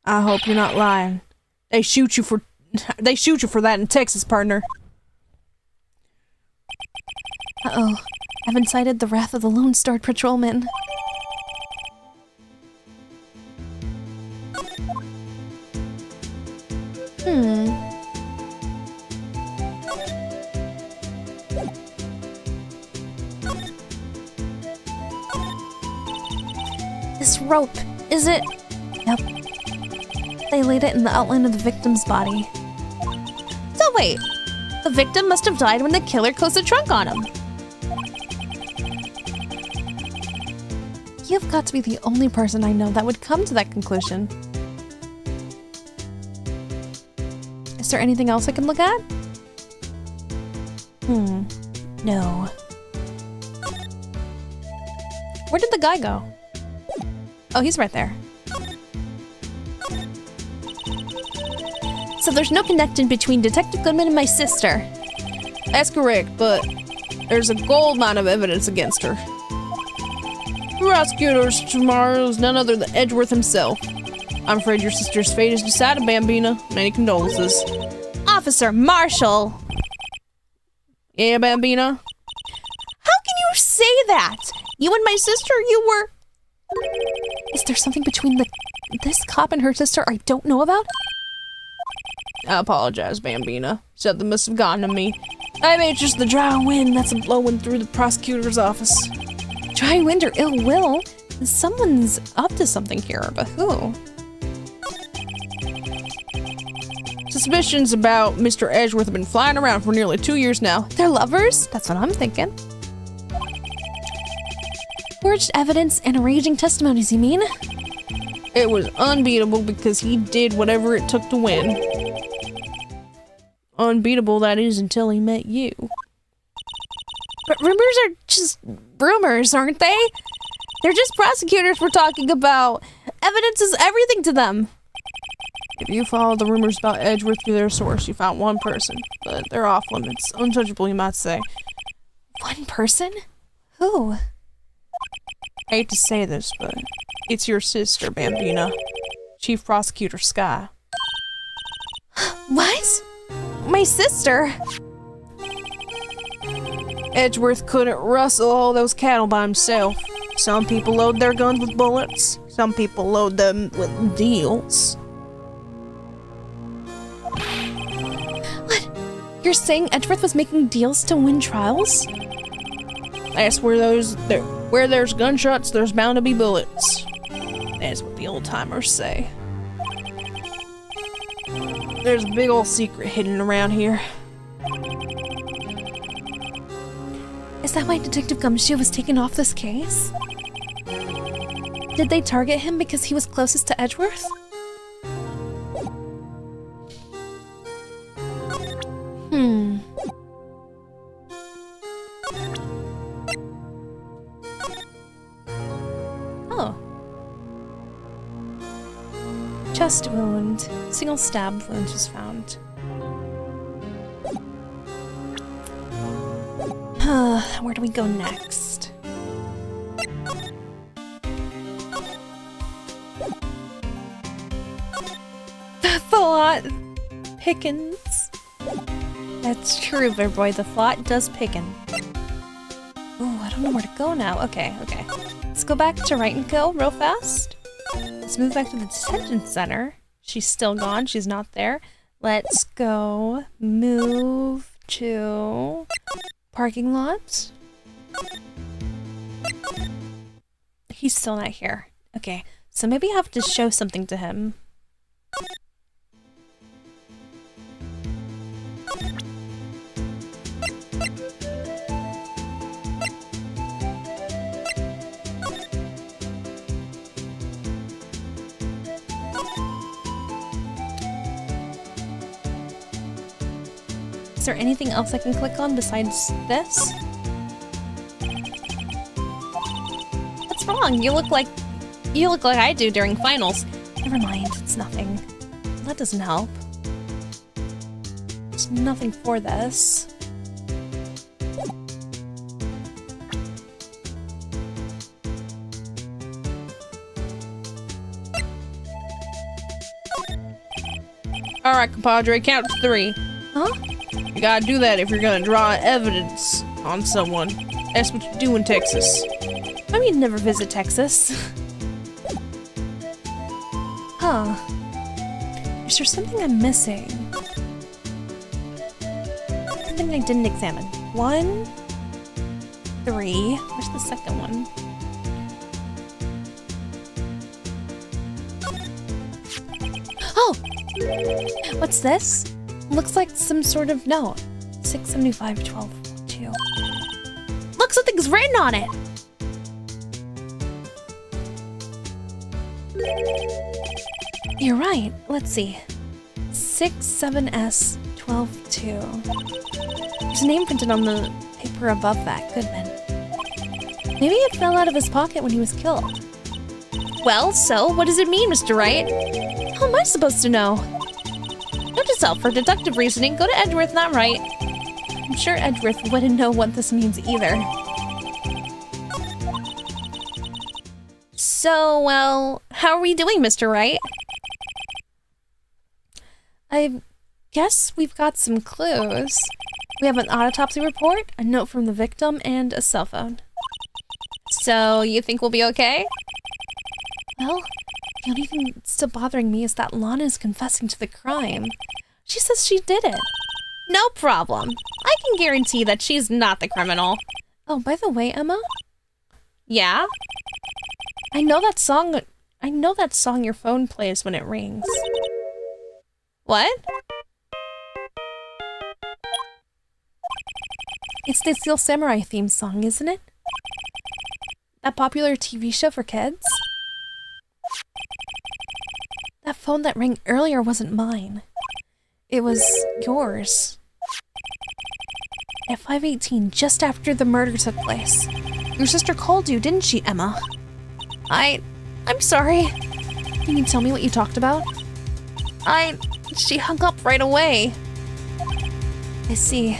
I hope you're not lying. They shoot you for that in Texas, partner. Uh-oh. I've incited the wrath of the Lone Star Patrolman. This rope, is it? Yep. They laid it in the outline of the victim's body. So wait, the victim must have died when the killer closed the trunk on him. You've got to be the only person I know that would come to that conclusion. Is there anything else I can look at? No. Where did the guy go? Oh, he's right there. So there's no connection between Detective Goodman and my sister. That's correct, but there's a gold mine of evidence against her. The prosecutor's tomorrow is none other than Edgeworth himself. I'm afraid your sister's fate is decided, Bambina. Many condolences. Officer Marshall! Yeah, Bambina? How can you say that? You and my sister, you were... Is there something between this cop and her sister I don't know about? I apologize, Bambina. Something must have gotten to me. Maybe it's just the dry wind that's blowing through the prosecutor's office. Dry wind or ill will? Someone's up to something here, but who? Suspicions about Mr. Edgeworth have been flying around for nearly 2 years now. They're lovers? That's what I'm thinking. Forged evidence and arranging testimonies, you mean? It was unbeatable because he did whatever it took to win. Unbeatable, that is, until he met you. But rumors are just rumors, aren't they? They're just prosecutors we're talking about. Evidence is everything to them. If you follow the rumors about Edgeworth to their source, you found one person, but they're off limits. Untouchable, you might say. One person? Who? I hate to say this, but it's your sister, Bambina. Chief Prosecutor Sky. What? My sister? Edgeworth couldn't rustle all those cattle by himself. Some people load their guns with bullets. Some people load them with deals. What? You're saying Edgeworth was making deals to win trials? That's where there's gunshots, there's bound to be bullets. That's what the old timers say. There's a big old secret hidden around here. Is that why Detective Gumshoe was taken off this case? Did they target him because he was closest to Edgeworth? Oh. Chest wound. Single stab wound was found. Where do we go next? The lot pickens. That's true, bear boy. The thought does picken. Oh, I don't know where to go now. Okay. Let's go back to Right and Kill real fast. Let's move back to the detention center. She's still gone. She's not there. Let's go move to parking lot. He's still not here. Okay, so maybe I have to show something to him. Is there anything else I can click on besides this? What's wrong? You look like I do during finals. Never mind, it's nothing. That doesn't help. There's nothing for this. Alright, compadre, count to 3. Huh? You gotta do that if you're gonna draw evidence on someone. That's what you do in Texas. I mean, never visit Texas. Huh. Is there something I'm missing? Something I didn't examine. 1, 3. Where's the second one? Oh! What's this? Looks like some sort of note. 675 12 2. Look, something's written on it! You're right. Let's see. 67S 12 2. There's a name printed on the paper above that. Goodman. Maybe it fell out of his pocket when he was killed. Well, so what does it mean, Mr. Wright? How am I supposed to know? Note to self, for deductive reasoning, go to Edgeworth, not Wright. I'm sure Edgeworth wouldn't know what this means either. So, well, how are we doing, Mr. Wright? I guess we've got some clues. We have an autopsy report, a note from the victim, and a cell phone. So, you think we'll be okay? Well, the only thing still bothering me is that Lana's confessing to the crime. She says she did it. No problem. I can guarantee that she's not the criminal. Oh, by the way, Emma? Yeah? I know that song your phone plays when it rings. What? It's the Steel Samurai theme song, isn't it? That popular TV show for kids? That phone that rang earlier wasn't mine. It was yours. At 5:18, just after the murder took place. Your sister called you, didn't she, Emma? I'm sorry. Can you tell me what you talked about? She hung up right away. I see.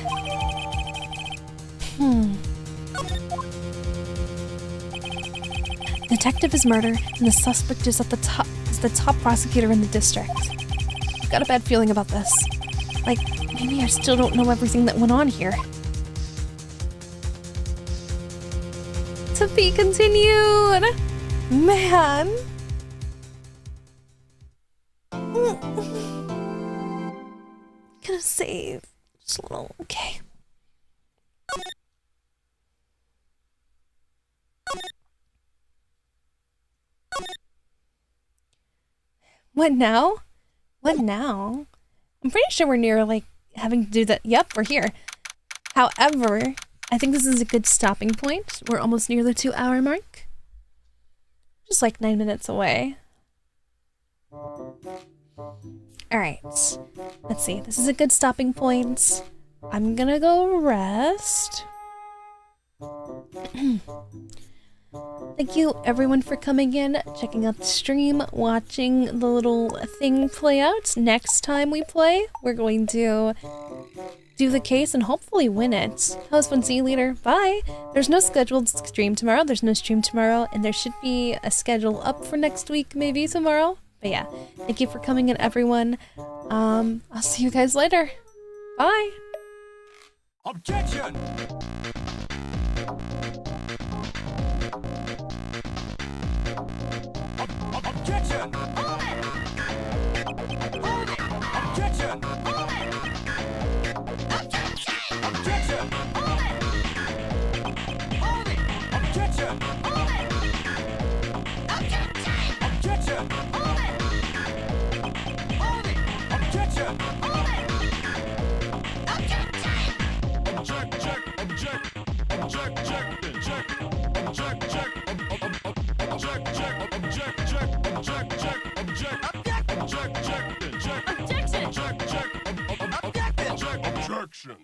Detective is murdered, and the suspect is the top prosecutor in the district. I've got a bad feeling about this. Like, maybe I still don't know everything that went on here. To be continued! Man! Gonna save. Just a little, okay. What now? What now? I'm pretty sure we're near, like, having to do that. Yep, we're here. However, I think this is a good stopping point. We're almost near the 2-hour mark. Just like 9 minutes away. Alright. Let's see. This is a good stopping point. I'm gonna go rest. Thank you everyone for coming in, checking out the stream, watching the little thing play out. Next time we play, we're going to do the case and hopefully win it. That was fun. See you later. Bye! There's no scheduled stream tomorrow. There's no stream tomorrow, and there should be a schedule up for next week, maybe tomorrow. But yeah, thank you for coming in, everyone. I'll see you guys later. Bye! Objection! Objection! Hold it! Hold it! Objection! Hold it! Objection! Objection! Hold it! Hold it! Objection! Hold it! Objection! Objection! Hold it! Hold it! Objection! Hold it! Objection!